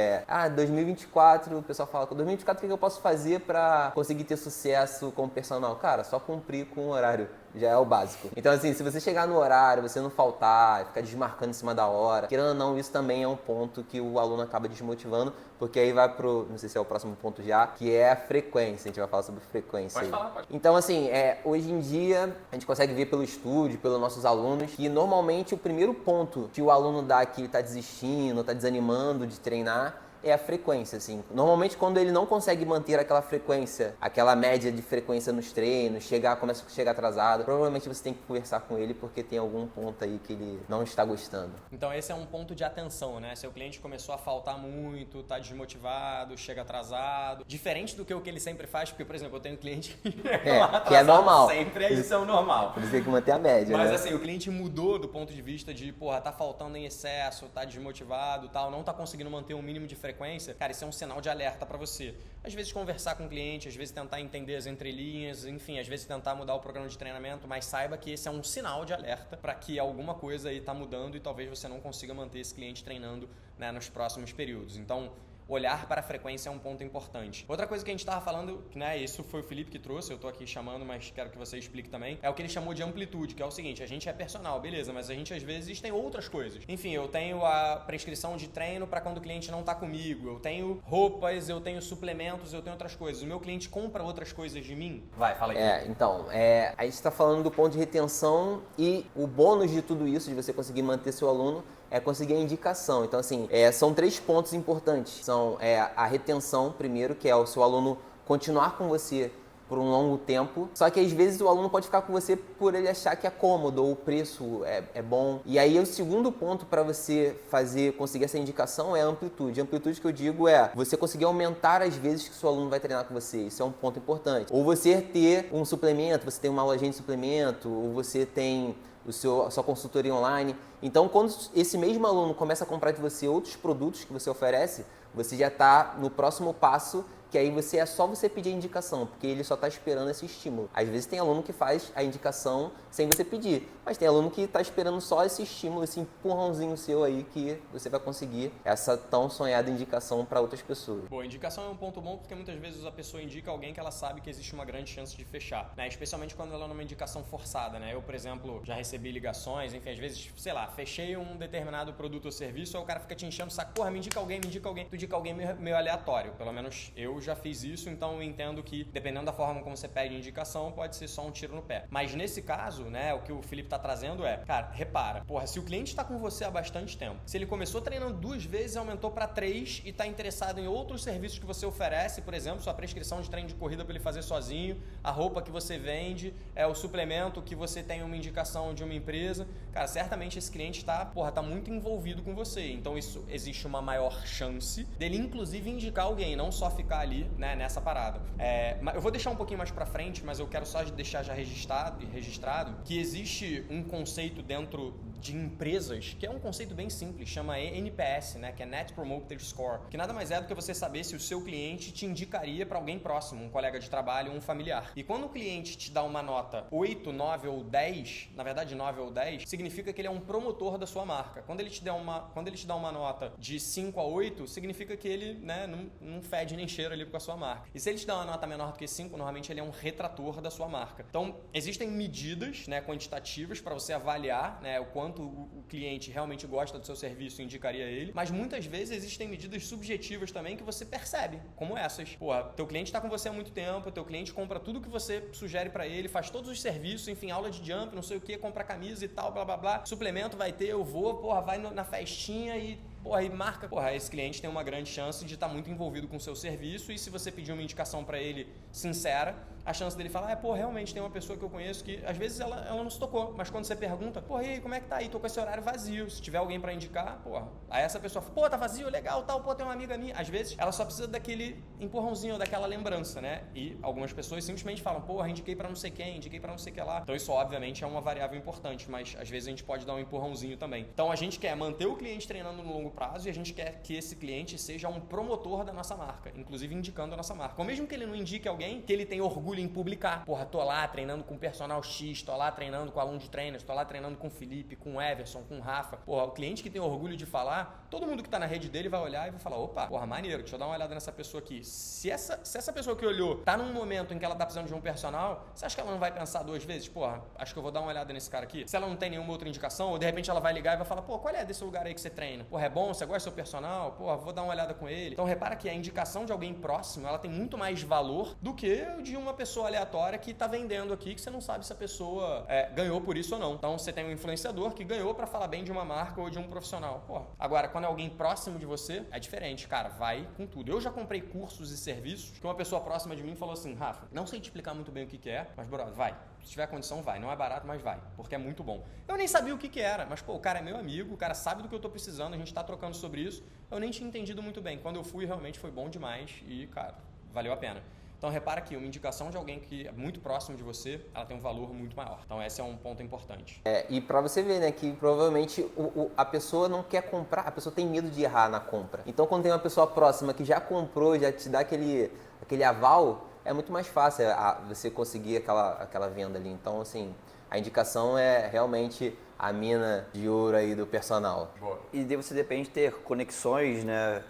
A: 2024, o pessoal fala, 2024 o que eu posso fazer para conseguir ter sucesso como personal? Cara, só cumprir com o horário. Já é o básico. Então, assim, se você chegar no horário, você não faltar, ficar desmarcando em cima da hora, querendo ou não, isso também é um ponto que o aluno acaba desmotivando, porque aí vai pro, não sei se é o próximo ponto já, que é a frequência. A gente vai falar sobre frequência.
B: Pode falar.
A: Então, assim, hoje em dia, a gente consegue ver pelo estúdio, pelos nossos alunos, que normalmente o primeiro ponto que o aluno dá que ele tá desistindo, tá desanimando de treinar, é a frequência, assim. Normalmente, quando ele não consegue manter aquela frequência, aquela média de frequência nos treinos, começa a chegar atrasado, provavelmente você tem que conversar com ele porque tem algum ponto aí que ele não está gostando.
B: Então, esse é um ponto de atenção, né? Seu cliente começou a faltar muito, tá desmotivado, chega atrasado. Diferente do que o que ele sempre faz, porque, por exemplo, eu tenho um cliente
A: que é normal.
B: Sempre, isso é o normal.
A: Por isso tem que manter a média,
B: Mas,
A: né?
B: assim, o cliente mudou do ponto de vista de, tá faltando em excesso, tá desmotivado, tal, não tá conseguindo manter um mínimo de frequência, cara, isso é um sinal de alerta para você. Às vezes conversar com o cliente, às vezes tentar entender as entrelinhas, enfim, às vezes tentar mudar o programa de treinamento, mas saiba que esse é um sinal de alerta para que alguma coisa aí tá mudando e talvez você não consiga manter esse cliente treinando, né, nos próximos períodos. Então, olhar para a frequência é um ponto importante. Outra coisa que a gente estava falando, né, isso foi o Felipe que trouxe, eu estou aqui chamando, mas quero que você explique também, é o que ele chamou de amplitude, que é o seguinte, a gente é personal, beleza, mas a gente às vezes tem outras coisas. Enfim, eu tenho a prescrição de treino para quando o cliente não está comigo, eu tenho roupas, eu tenho suplementos, eu tenho outras coisas. O meu cliente compra outras coisas de mim? Vai, fala aí.
A: Então, a gente está falando do ponto de retenção e o bônus de tudo isso, de você conseguir manter seu aluno, é conseguir a indicação. Então, assim, são 3 pontos importantes. São a retenção, primeiro, que é o seu aluno continuar com você por um longo tempo. Só que, às vezes, o aluno pode ficar com você por ele achar que é cômodo ou o preço é bom. E aí, o segundo ponto para você conseguir essa indicação é a amplitude. A amplitude que eu digo é você conseguir aumentar as vezes que o seu aluno vai treinar com você. Isso é um ponto importante. Ou você ter um suplemento, você tem uma lojinha de suplemento, ou você tem a sua consultoria online. Então, quando esse mesmo aluno começa a comprar de você outros produtos que você oferece, você já está no próximo passo, que aí é só você pedir a indicação, porque ele só está esperando esse estímulo. Às vezes tem aluno que faz a indicação sem você pedir, mas tem aluno que está esperando só esse estímulo, esse empurrãozinho seu aí que você vai conseguir essa tão sonhada indicação para outras pessoas.
B: Bom, indicação é um ponto bom porque muitas vezes a pessoa indica alguém que ela sabe que existe uma grande chance de fechar, né? Especialmente quando ela é uma indicação forçada, né? Eu, por exemplo, já recebi ligações, enfim, às vezes, sei lá, fechei um determinado produto ou serviço, aí o cara fica te enchendo o saco, porra, me indica alguém, tu indica alguém meio aleatório. Pelo menos eu já fiz isso, então eu entendo que, dependendo da forma como você pede indicação, pode ser só um tiro no pé. Mas nesse caso, né, o que o Felipe tá trazendo cara, repara, porra, se o cliente tá com você há bastante tempo, se ele começou treinando 2 vezes, aumentou para 3 e tá interessado em outros serviços que você oferece, por exemplo, sua prescrição de treino de corrida para ele fazer sozinho, a roupa que você vende, o suplemento que você tem uma indicação de uma empresa, cara, certamente esse cliente tá muito envolvido com você. Então isso existe uma maior chance dele, inclusive, indicar alguém, não só ficar ali, né, nessa parada. Eu vou deixar um pouquinho mais pra frente, mas eu quero só deixar já registrado que existe um conceito dentro de empresas, que é um conceito bem simples, chama NPS, né, que é Net Promoter Score, que nada mais é do que você saber se o seu cliente te indicaria para alguém próximo, um colega de trabalho, um familiar. E quando o cliente te dá uma nota 8, 9 ou 10, na verdade 9 ou 10, significa que ele é um promotor da sua marca. Quando ele te dá uma nota de 5 a 8, significa que ele, né, não fede nem cheira ali com a sua marca. E se ele te dá uma nota menor do que 5, normalmente ele é um retrator da sua marca. Então, existem medidas, né, quantitativas para você avaliar, né, o quanto o cliente realmente gosta do seu serviço e indicaria ele, mas muitas vezes existem medidas subjetivas também que você percebe, como essas. Porra, teu cliente está com você há muito tempo, teu cliente compra tudo que você sugere para ele, faz todos os serviços, enfim, aula de jump, não sei o que, compra camisa e tal, blá blá blá, suplemento vai ter, eu vou, porra, vai na festinha e marca. Esse cliente tem uma grande chance de estar muito envolvido com o seu serviço, e se você pedir uma indicação para ele sincera, a chance dele falar, realmente tem uma pessoa que eu conheço que às vezes ela não se tocou, mas quando você pergunta, e aí, como é que tá aí? Tô com esse horário vazio. Se tiver alguém para indicar, aí essa pessoa fala, tá vazio, legal, tal, tem uma amiga minha. Às vezes ela só precisa daquele empurrãozinho, daquela lembrança, né? E algumas pessoas simplesmente falam, indiquei para não sei quem, indiquei para não sei que lá. Então isso obviamente é uma variável importante, mas às vezes a gente pode dar um empurrãozinho também. Então a gente quer manter o cliente treinando no longo prazo, e a gente quer que esse cliente seja um promotor da nossa marca, inclusive indicando a nossa marca. Ou mesmo que ele não indique alguém que ele tem orgulho em publicar. Tô lá treinando com o personal X, tô lá treinando com o aluno de trainers, tô lá treinando com o Felipe, com o Everson, com o Rafa. O cliente que tem orgulho de falar, todo mundo que tá na rede dele vai olhar e vai falar, maneiro, deixa eu dar uma olhada nessa pessoa aqui. Se essa pessoa que olhou tá num momento em que ela tá precisando de um personal, você acha que ela não vai pensar 2 vezes? Acho que eu vou dar uma olhada nesse cara aqui. Se ela não tem nenhuma outra indicação, ou de repente ela vai ligar e vai falar, qual é desse lugar aí que você treina? É bom? Você gosta do seu personal? Vou dar uma olhada com ele. Então repara que a indicação de alguém próximo, ela tem muito mais valor do que de uma pessoa aleatória que tá vendendo aqui, que você não sabe se a pessoa ganhou por isso ou não. Então você tem um influenciador que ganhou pra falar bem de uma marca ou de um profissional. Agora, quando é alguém próximo de você, é diferente, cara, vai com tudo. Eu já comprei cursos e serviços que uma pessoa próxima de mim falou assim, Rafa, não sei te explicar muito bem o que é, mas brother, vai. Se tiver condição, vai. Não é barato, mas vai, porque é muito bom. Eu nem sabia o que era, mas o cara é meu amigo, o cara sabe do que eu tô precisando, a gente tá trocando sobre isso. Eu nem tinha entendido muito bem. Quando eu fui, realmente foi bom demais e, cara, valeu a pena. Então repara que uma indicação de alguém que é muito próximo de você, ela tem um valor muito maior. Então esse é um ponto importante.
A: E pra você ver, né, que provavelmente a pessoa não quer comprar, a pessoa tem medo de errar na compra. Então quando tem uma pessoa próxima que já comprou, já te dá aquele aval, é muito mais fácil você conseguir aquela venda ali. Então, assim, a indicação é realmente a mina de ouro aí do personal.
C: Boa. E daí você depende de ter conexões, né,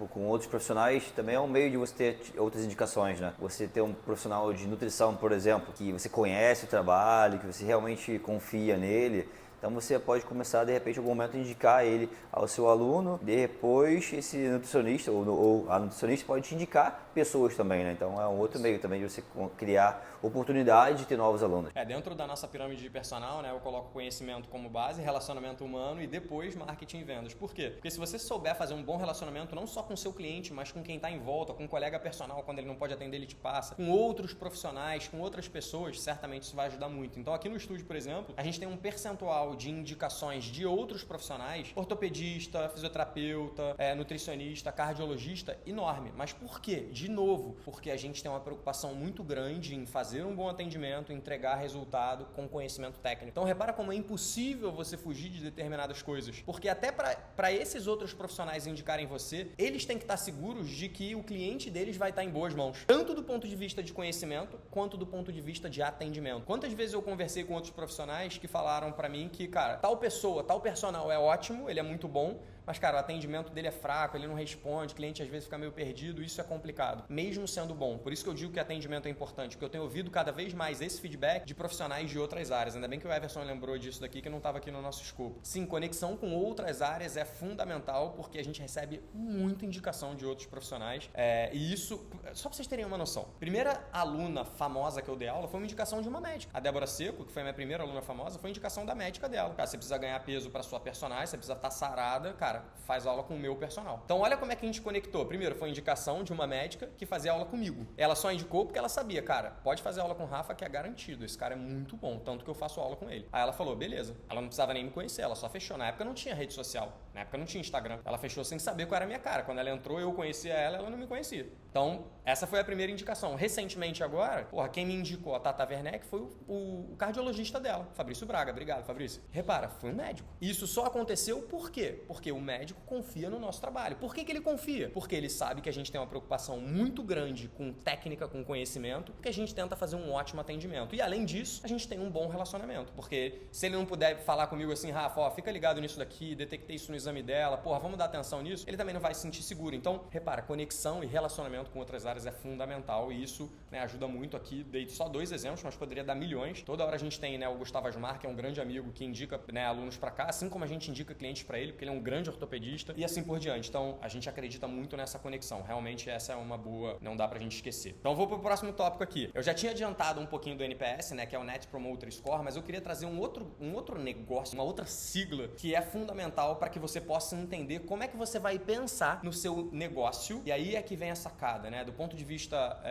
C: com outros profissionais, também é um meio de você ter outras indicações, né? Você ter um profissional de nutrição, por exemplo, que você conhece o trabalho, que você realmente confia nele. Então você pode começar, de repente, em algum momento, a indicar ele ao seu aluno. Depois, esse nutricionista ou a nutricionista pode te indicar pessoas também, né? Então é um outro meio também de você criar oportunidade de ter novos alunos.
B: Dentro da nossa pirâmide de personal, né, eu coloco conhecimento como base, relacionamento humano e depois marketing e vendas. Por quê? Porque se você souber fazer um bom relacionamento, não só com o seu cliente, mas com quem está em volta, com um colega personal, quando ele não pode atender, ele te passa, com outros profissionais, com outras pessoas, certamente isso vai ajudar muito. Então aqui no estúdio, por exemplo, a gente tem um percentual de indicações de outros profissionais, ortopedista, fisioterapeuta, nutricionista, cardiologista, enorme. Mas por quê? De novo, porque a gente tem uma preocupação muito grande em fazer um bom atendimento, entregar resultado com conhecimento técnico. Então repara como é impossível você fugir de determinadas coisas, porque até para esses outros profissionais indicarem você, eles têm que estar seguros de que o cliente deles vai estar em boas mãos, tanto do ponto de vista de conhecimento, quanto do ponto de vista de atendimento. Quantas vezes eu conversei com outros profissionais que falaram para mim que, cara, tal pessoa, tal personal é ótimo, ele é muito bom, mas, cara, o atendimento dele é fraco, ele não responde, o cliente às vezes fica meio perdido, isso é complicado, mesmo sendo bom. Por isso que eu digo que atendimento é importante, porque eu tenho ouvido cada vez mais esse feedback de profissionais de outras áreas. Ainda bem que o Everson lembrou disso daqui, que não estava aqui no nosso escopo. Sim, conexão com outras áreas é fundamental, porque a gente recebe muita indicação de outros profissionais. E isso, só para vocês terem uma noção, a primeira aluna famosa que eu dei aula foi uma indicação de uma médica. A Débora Seco, que foi a minha primeira aluna famosa, foi indicação da médica dela. Cara, você precisa ganhar peso para sua personagem, você precisa estar sarada, cara, cara, faz aula com o meu personal. Então olha como é que a gente conectou. Primeiro foi indicação de uma médica que fazia aula comigo. Ela só indicou porque ela sabia, cara, pode fazer aula com o Rafa que é garantido, esse cara é muito bom, tanto que eu faço aula com ele. Aí ela falou, beleza. Ela não precisava nem me conhecer, ela só fechou. Na época não tinha rede social, na época não tinha Instagram. Ela fechou sem saber qual era a minha cara. Quando ela entrou, eu conhecia ela, ela não me conhecia. Então, essa foi a primeira indicação. Recentemente agora, quem me indicou a Tata Werneck foi o cardiologista dela, Fabrício Braga. Obrigado, Fabrício. Repara, foi um médico. Isso só aconteceu por quê? Porque o médico confia no nosso trabalho. Por que ele confia? Porque ele sabe que a gente tem uma preocupação muito grande com técnica, com conhecimento, que a gente tenta fazer um ótimo atendimento. E além disso, a gente tem um bom relacionamento. Porque se ele não puder falar comigo assim, Rafa, fica ligado nisso daqui, detectei isso no exame dela, vamos dar atenção nisso, ele também não vai se sentir seguro. Então, repara, conexão e relacionamento com outras áreas é fundamental e isso, né, ajuda muito aqui. Dei só 2 exemplos, mas poderia dar milhões. Toda hora a gente tem, né, o Gustavo Asmar, que é um grande amigo que indica, né, alunos para cá, assim como a gente indica clientes para ele, porque ele é um grande ortopedista e assim por diante. Então, a gente acredita muito nessa conexão. Realmente essa é uma boa, não dá pra gente esquecer. Então, eu vou pro próximo tópico aqui. Eu já tinha adiantado um pouquinho do NPS, né, que é o Net Promoter Score, mas eu queria trazer um outro negócio, uma outra sigla que é fundamental para que você possa entender como é que você vai pensar no seu negócio. E aí é que vem a sacada, né? Do ponto de vista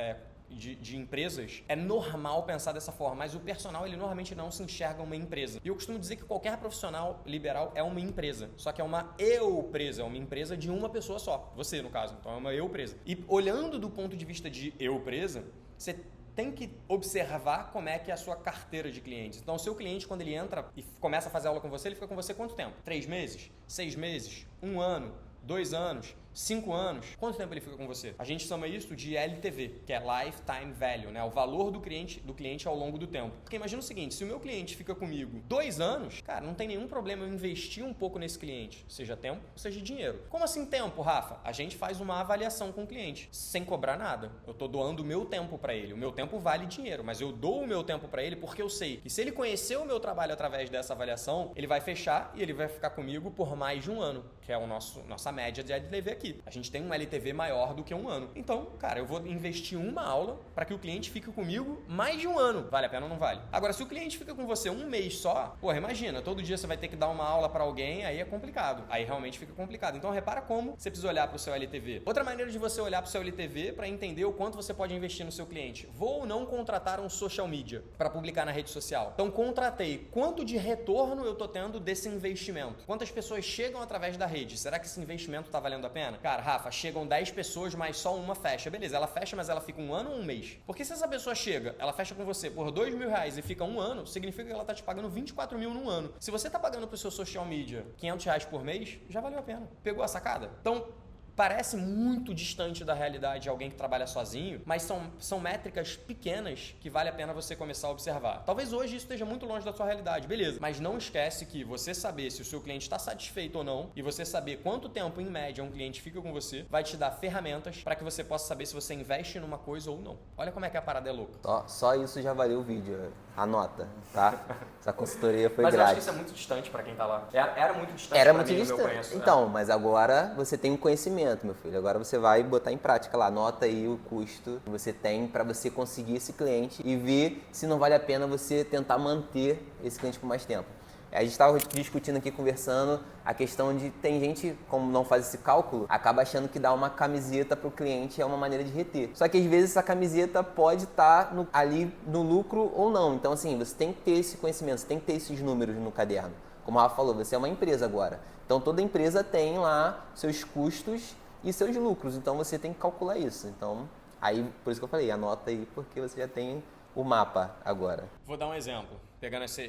B: de empresas, é normal pensar dessa forma, mas o personal, ele normalmente não se enxerga uma empresa. E eu costumo dizer que qualquer profissional liberal é uma empresa, só que é uma eu-presa, é uma empresa de uma pessoa só, você no caso, então é uma eu-presa. E olhando do ponto de vista de eu-presa, você tem que observar como é que é a sua carteira de clientes. Então, o seu cliente, quando ele entra e começa a fazer aula com você, ele fica com você quanto tempo? 3 meses? 6 meses? 1 ano? 2 anos? 5 anos? Quanto tempo ele fica com você? A gente chama isso de LTV, que é Lifetime Value, né? O valor do cliente ao longo do tempo. Porque imagina o seguinte, se o meu cliente fica comigo 2 anos, cara, não tem nenhum problema eu investir um pouco nesse cliente, seja tempo, seja dinheiro. Como assim tempo, Rafa? A gente faz uma avaliação com o cliente, sem cobrar nada. Eu tô doando o meu tempo para ele. O meu tempo vale dinheiro, mas eu dou o meu tempo para ele porque eu sei que se ele conhecer o meu trabalho através dessa avaliação, ele vai fechar e ele vai ficar comigo por mais de 1 ano, que é nossa média de LTV aqui. A gente tem um LTV maior do que 1 ano. Então, cara, eu vou investir uma aula para que o cliente fique comigo mais de 1 ano. Vale a pena ou não vale? Agora, se o cliente fica com você 1 mês só, imagina, todo dia você vai ter que dar uma aula para alguém, aí é complicado. Aí realmente fica complicado. Então, repara como você precisa olhar para o seu LTV. Outra maneira de você olhar para o seu LTV para entender o quanto você pode investir no seu cliente. Vou ou não contratar um social media para publicar na rede social? Então, contratei. Quanto de retorno eu tô tendo desse investimento? Quantas pessoas chegam através da rede? Será que esse investimento tá valendo a pena? Cara, Rafa, chegam 10 pessoas, mas só uma fecha. Beleza, ela fecha, mas ela fica 1 ano ou 1 mês? Porque se essa pessoa chega, ela fecha com você por R$2.000 e fica 1 ano, significa que ela tá te pagando 24 mil num ano. Se você tá pagando pro seu social media R$500 por mês, já valeu a pena. Pegou a sacada? Então, parece muito distante da realidade de alguém que trabalha sozinho, mas são métricas pequenas que vale a pena você começar a observar. Talvez hoje isso esteja muito longe da sua realidade, beleza. Mas não esquece que você saber se o seu cliente está satisfeito ou não e você saber quanto tempo, em média, um cliente fica com você, vai te dar ferramentas para que você possa saber se você investe numa coisa ou não. Olha como é que a parada é louca.
A: Só isso já valeu o vídeo. Anota, tá? Essa consultoria foi
B: mas
A: grátis.
B: Mas eu acho que isso é muito distante para quem tá lá. Era muito distante
A: Era
B: pra
A: muito
B: mim,
A: distante.
B: no meu conheço,
A: então, mas agora você tem um conhecimento, meu filho. Agora você vai botar em prática lá. Anota aí o custo que você tem para você conseguir esse cliente e ver se não vale a pena você tentar manter esse cliente por mais tempo. A gente estava discutindo aqui, conversando, a questão de tem gente, como não faz esse cálculo, acaba achando que dar uma camiseta para o cliente é uma maneira de reter. Só que às vezes essa camiseta pode estar ali no lucro ou não. Então assim, você tem que ter esse conhecimento, você tem que ter esses números no caderno. Como a Rafa falou, você é uma empresa agora. Então toda empresa tem lá seus custos e seus lucros. Então você tem que calcular isso. Então, aí por isso que eu falei, anota aí, porque você já tem o mapa agora.
B: Vou dar um exemplo, pegando esse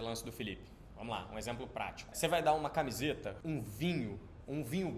B: lance do Felipe. Vamos lá, um exemplo prático. Você vai dar uma camiseta, um vinho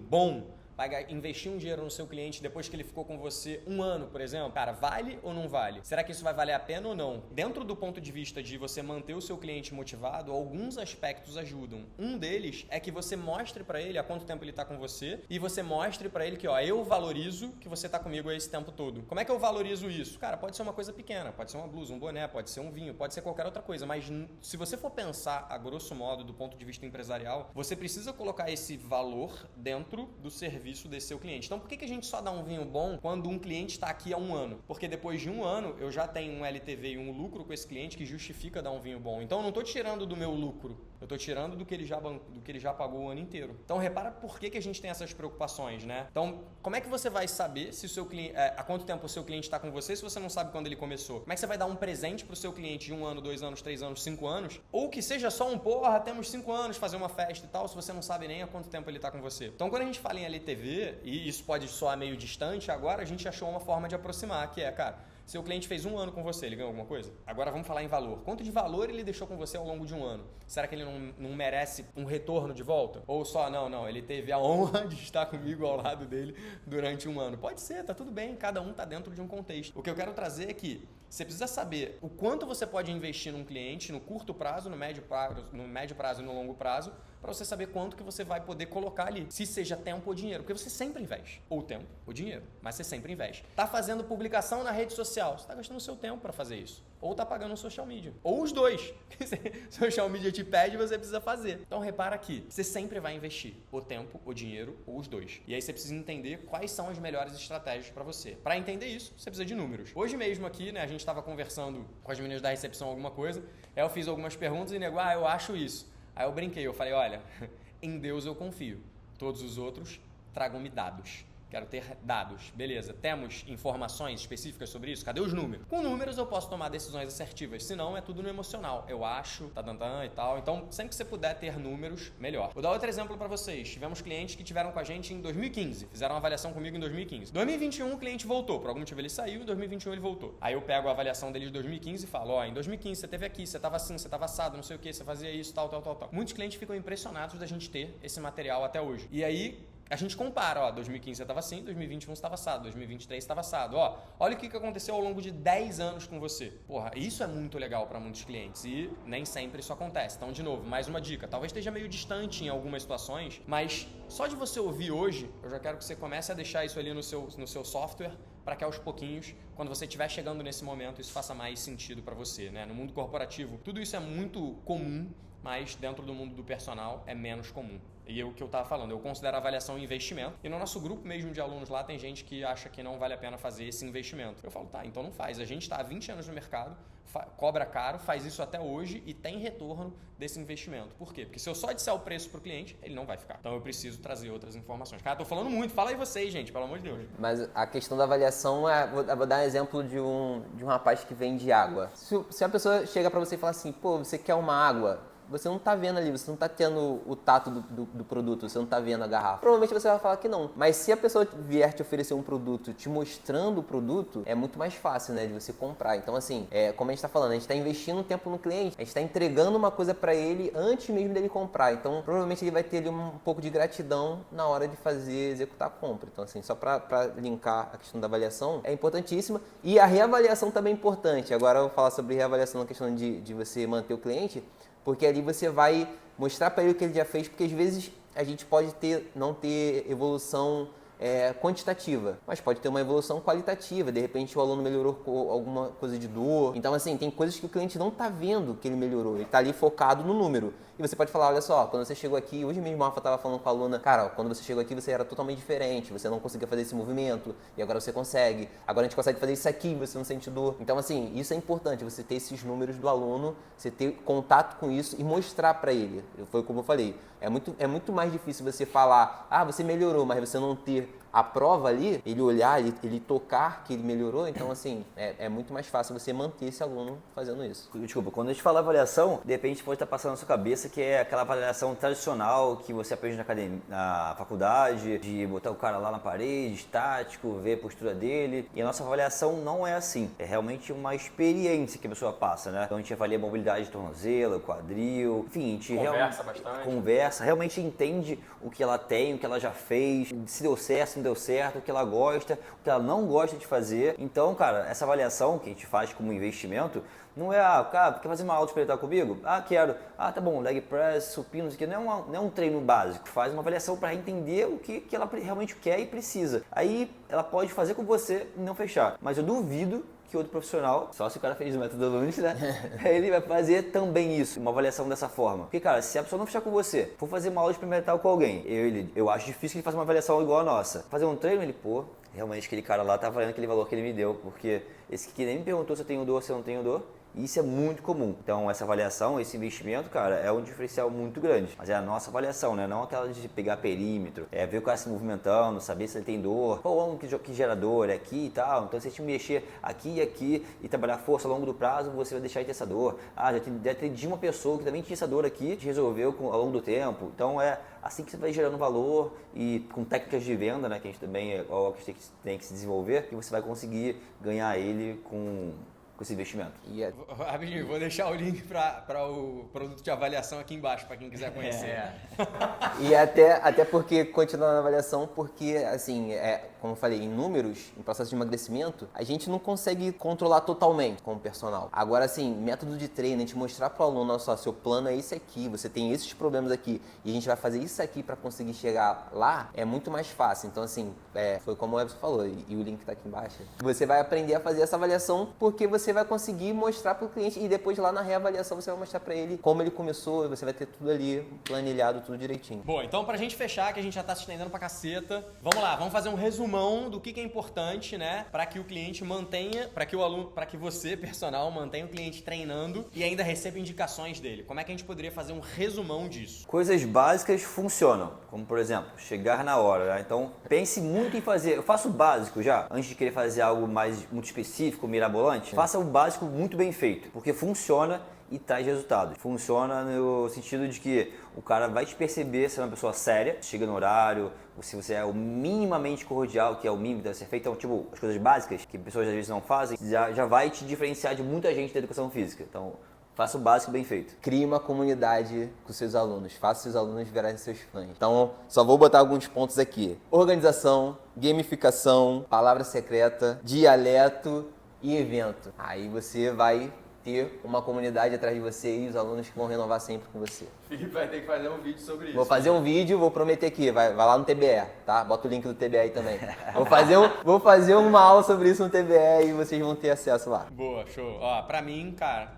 B: bom, vai investir um dinheiro no seu cliente depois que ele ficou com você 1 ano, por exemplo. Cara, vale ou não vale? Será que isso vai valer a pena ou não? Dentro do ponto de vista de você manter o seu cliente motivado, alguns aspectos ajudam. Um deles é que você mostre para ele há quanto tempo ele tá com você e você mostre para ele que, eu valorizo que você tá comigo esse tempo todo. Como é que eu valorizo isso? Cara, pode ser uma coisa pequena, pode ser uma blusa, um boné, pode ser um vinho, pode ser qualquer outra coisa, mas se você for pensar a grosso modo do ponto de vista empresarial, você precisa colocar esse valor dentro do serviço serviço desse seu cliente. Então, por que a gente só dá um vinho bom quando um cliente está aqui há 1 ano? Porque depois de 1 ano, eu já tenho um LTV e um lucro com esse cliente que justifica dar um vinho bom. Então, eu não estou tirando do meu lucro, eu estou tirando do que ele já pagou o ano inteiro. Então, repara por que a gente tem essas preocupações, né? Então, como é que você vai saber se o seu cliente, há quanto tempo o seu cliente está com você se você não sabe quando ele começou? Como é que você vai dar um presente para o seu cliente de 1 ano, 2 anos, 3 anos, 5 anos? Ou que seja só porra, temos 5 anos, fazer uma festa e tal, se você não sabe nem há quanto tempo ele está com você. Então, quando a gente fala em LTV, e isso pode soar meio distante, agora a gente achou uma forma de aproximar, que é, cara, seu cliente fez 1 ano com você, ele ganhou alguma coisa? Agora vamos falar em valor. Quanto de valor ele deixou com você ao longo de 1 ano? Será que ele não merece um retorno de volta? Ou só, não, ele teve a honra de estar comigo ao lado dele durante 1 ano? Pode ser, tá tudo bem, cada um tá dentro de um contexto. O que eu quero trazer é que você precisa saber o quanto você pode investir num cliente no curto prazo, no médio prazo e no longo prazo, para você saber quanto que você vai poder colocar ali, se seja tempo ou dinheiro, porque você sempre investe, ou tempo ou dinheiro, mas você sempre investe. Tá fazendo publicação na rede social, você tá gastando o seu tempo para fazer isso, ou tá pagando um social media, ou os dois. Social media te pede, você precisa fazer. Então repara aqui, você sempre vai investir o tempo, o dinheiro ou os dois. E aí você precisa entender quais são as melhores estratégias para você. Para entender isso, você precisa de números. Hoje mesmo aqui, né, a gente estava conversando com as meninas da recepção alguma coisa, aí eu fiz algumas perguntas e nego, eu acho isso. Aí eu brinquei, eu falei, olha, em Deus eu confio. Todos os outros, tragam-me dados. Quero ter dados. Beleza, temos informações específicas sobre isso? Cadê os números? Com números eu posso tomar decisões assertivas, senão é tudo no emocional. Eu acho, e tal. Então, sempre que você puder ter números, melhor. Vou dar outro exemplo para vocês. Tivemos clientes que tiveram com a gente em 2015, fizeram uma avaliação comigo em 2015. 2021 o cliente voltou, por algum motivo ele saiu, em 2021 ele voltou. Aí eu pego a avaliação dele de 2015 e falo, em 2015 você teve aqui, você tava assim, você tava assado, não sei o que, você fazia isso, tal. Muitos clientes ficam impressionados da gente ter esse material até hoje. E aí, a gente compara, 2015 você estava assim, 2021 você estava assado, 2023 você estava assado. Olha o que aconteceu ao longo de 10 anos com você. Porra, isso é muito legal para muitos clientes e nem sempre isso acontece. Então, de novo, mais uma dica. Talvez esteja meio distante em algumas situações, mas só de você ouvir hoje, eu já quero que você comece a deixar isso ali no seu software para que aos pouquinhos, quando você estiver chegando nesse momento, isso faça mais sentido para você, né? No mundo corporativo, tudo isso é muito comum, mas dentro do mundo do personal é menos comum. E o que eu estava falando, eu considero a avaliação um investimento. E no nosso grupo mesmo de alunos lá, tem gente que acha que não vale a pena fazer esse investimento. Eu falo, tá, então não faz. A gente está há 20 anos no mercado, cobra caro, faz isso até hoje e tem retorno desse investimento. Por quê? Porque se eu só disser o preço pro cliente, ele não vai ficar. Então eu preciso trazer outras informações. Cara, tô falando muito. Fala aí vocês, gente, pelo amor de Deus.
A: Mas a questão da avaliação, vou dar um exemplo de um rapaz que vende água. Se a pessoa chega para você e fala assim, pô, você quer uma água? Você não tá vendo ali, você não tá tendo o tato do produto, você não tá vendo a garrafa. Provavelmente você vai falar que não. Mas se a pessoa vier te oferecer um produto, te mostrando o produto, é muito mais fácil, né, de você comprar. Então, assim, como a gente tá falando, a gente tá investindo tempo no cliente, a gente tá entregando uma coisa para ele antes mesmo dele comprar. Então, provavelmente ele vai ter ali um pouco de gratidão na hora de executar a compra. Então, assim, só para linkar a questão da avaliação, é importantíssima. E a reavaliação também é importante. Agora eu vou falar sobre reavaliação na questão de você manter o cliente, porque ali você vai mostrar para ele o que ele já fez, porque às vezes a gente pode não ter evolução quantitativa, mas pode ter uma evolução qualitativa. De repente o aluno melhorou com alguma coisa de dor. Então, assim, tem coisas que o cliente não está vendo que ele melhorou, ele está ali focado no número. E você pode falar, olha só, quando você chegou aqui, hoje mesmo a Rafa estava falando com a aluna, cara, quando você chegou aqui você era totalmente diferente, você não conseguia fazer esse movimento, e agora você consegue. Agora a gente consegue fazer isso aqui, você não sente dor. Então, assim, isso é importante, você ter esses números do aluno, você ter contato com isso e mostrar para ele. Foi como eu falei, é muito mais difícil você falar, você melhorou, mas você não ter a prova ali, ele olhar, ele tocar que ele melhorou. Então, assim, é muito mais fácil você manter esse aluno fazendo isso.
C: Desculpa, quando a gente fala avaliação, de repente pode estar passando na sua cabeça que é aquela avaliação tradicional que você aprende na faculdade, de botar o cara lá na parede, estático, ver a postura dele. E a nossa avaliação não é assim. É realmente uma experiência que a pessoa passa, né? Então a gente avalia a mobilidade de tornozelo, quadril, enfim, a gente realmente entende o que ela tem, o que ela já fez, se deu certo, se não deu certo, o que ela gosta, o que ela não gosta de fazer. Então, cara, essa avaliação que a gente faz como investimento não é, cara, quer fazer uma aula experimental comigo? Quero. Tá bom, leg press, supino, isso aqui não é um treino básico. Faz uma avaliação para entender o que ela realmente quer e precisa. Aí ela pode fazer com você e não fechar. Mas eu duvido que outro profissional, só se o cara fez o método Nunes, né? Ele vai fazer também isso, uma avaliação dessa forma. Porque, cara, se a pessoa não fechar com você, for fazer uma aula experimental com alguém, eu acho difícil que ele faça uma avaliação igual a nossa. Fazer um treino, ele, pô, realmente aquele cara lá tá valendo aquele valor que ele me deu, porque esse que nem me perguntou se eu tenho dor, se eu não tenho dor. Isso é muito comum. Então, essa avaliação, esse investimento, cara, é um diferencial muito grande. Mas é a nossa avaliação, né? Não aquela de pegar perímetro, ver o cara se movimentando, saber se ele tem dor, qual ângulo que gera dor, é aqui e tal. Então, se a gente mexer aqui e aqui e trabalhar força ao longo do prazo, você vai deixar de ter essa dor. Já atendi uma pessoa que também tinha essa dor aqui, te resolveu ao longo do tempo. Então, é assim que você vai gerando valor e com técnicas de venda, né? Que a gente também tem que se desenvolver, que você vai conseguir ganhar ele com esse investimento.
B: Rapidinho, vou deixar o link para o produto de avaliação aqui embaixo, para quem quiser conhecer.
A: E até porque, continuando na avaliação, porque, assim, como eu falei, em números, em processo de emagrecimento, a gente não consegue controlar totalmente como personal. Agora, assim, método de treino, a gente mostrar para o aluno, olha só, seu plano é esse aqui, você tem esses problemas aqui, e a gente vai fazer isso aqui para conseguir chegar lá, é muito mais fácil. Então, assim, foi como o Everson falou, e o link está aqui embaixo. Você vai aprender a fazer essa avaliação porque você vai conseguir mostrar para o cliente e depois lá na reavaliação você vai mostrar para ele como ele começou, você vai ter tudo ali planilhado, tudo direitinho.
B: Bom, então pra gente fechar, que a gente já tá se estendendo pra caceta, vamos lá, vamos fazer um resumão do que é importante, né, para que o cliente mantenha, para que o aluno, para que você, personal, mantenha o cliente treinando e ainda receba indicações dele. Como é que a gente poderia fazer um resumão disso?
C: Coisas básicas funcionam, como por exemplo, chegar na hora, né? Então pense muito em fazer, eu faço o básico já, antes de querer fazer algo muito específico, mirabolante, faça o básico muito bem feito, porque funciona e traz resultados. Funciona no sentido de que o cara vai te perceber se é uma pessoa séria, chega no horário, se você é o minimamente cordial, que é o mínimo que deve ser feito. Então, tipo, as coisas básicas que pessoas às vezes não fazem, já vai te diferenciar de muita gente da educação física. Então, faça o básico bem feito.
A: Crie uma comunidade com seus alunos. Faça seus alunos virarem seus fãs. Então, só vou botar alguns pontos aqui. Organização, gamificação, palavra secreta, dialeto e evento. Aí você vai ter uma comunidade atrás de você e os alunos que vão renovar sempre com você.
B: Felipe vai ter que fazer um vídeo sobre isso.
A: Vou fazer um vídeo, vou prometer aqui, vai lá no TBE, tá? Bota o link do TBE aí também. Vou fazer uma aula sobre isso no TBE e vocês vão ter acesso lá.
B: Boa, show. Ó, pra mim, cara,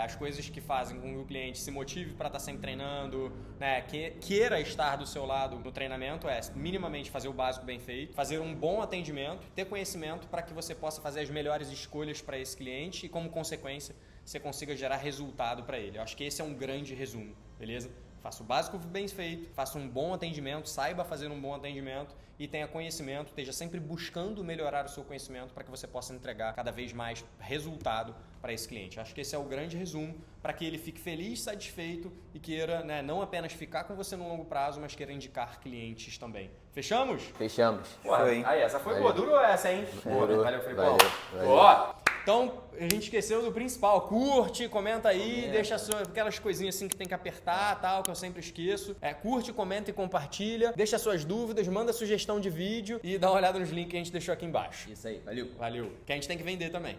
B: as coisas que fazem com que o cliente se motive pra estar sempre treinando, né, queira estar do seu lado no treinamento, é minimamente fazer o básico bem feito, fazer um bom atendimento, ter conhecimento para que você possa fazer as melhores escolhas para esse cliente e, como consequência, você consiga gerar resultado para ele. Eu acho que esse é um grande resumo, beleza? Faça o básico bem feito, faça um bom atendimento, saiba fazer um bom atendimento e tenha conhecimento, esteja sempre buscando melhorar o seu conhecimento para que você possa entregar cada vez mais resultado para esse cliente. Acho que esse é o grande resumo para que ele fique feliz, satisfeito e queira, né, não apenas ficar com você no longo prazo, mas queira indicar clientes também. Fechamos?
A: Fechamos.
B: Ué, aí, essa foi boa. Durou essa, hein?
A: Boa,
B: valeu, Felipão.
A: valeu.
B: Boa. Então, a gente esqueceu do principal. Curte, comenta aí, deixa aquelas coisinhas assim que tem que apertar, tal, que eu sempre esqueço. Curte, comenta e compartilha. Deixa suas dúvidas, manda sugestão de vídeo e dá uma olhada nos links que a gente deixou aqui embaixo.
A: Isso aí, valeu.
B: Valeu. Que a gente tem que vender também.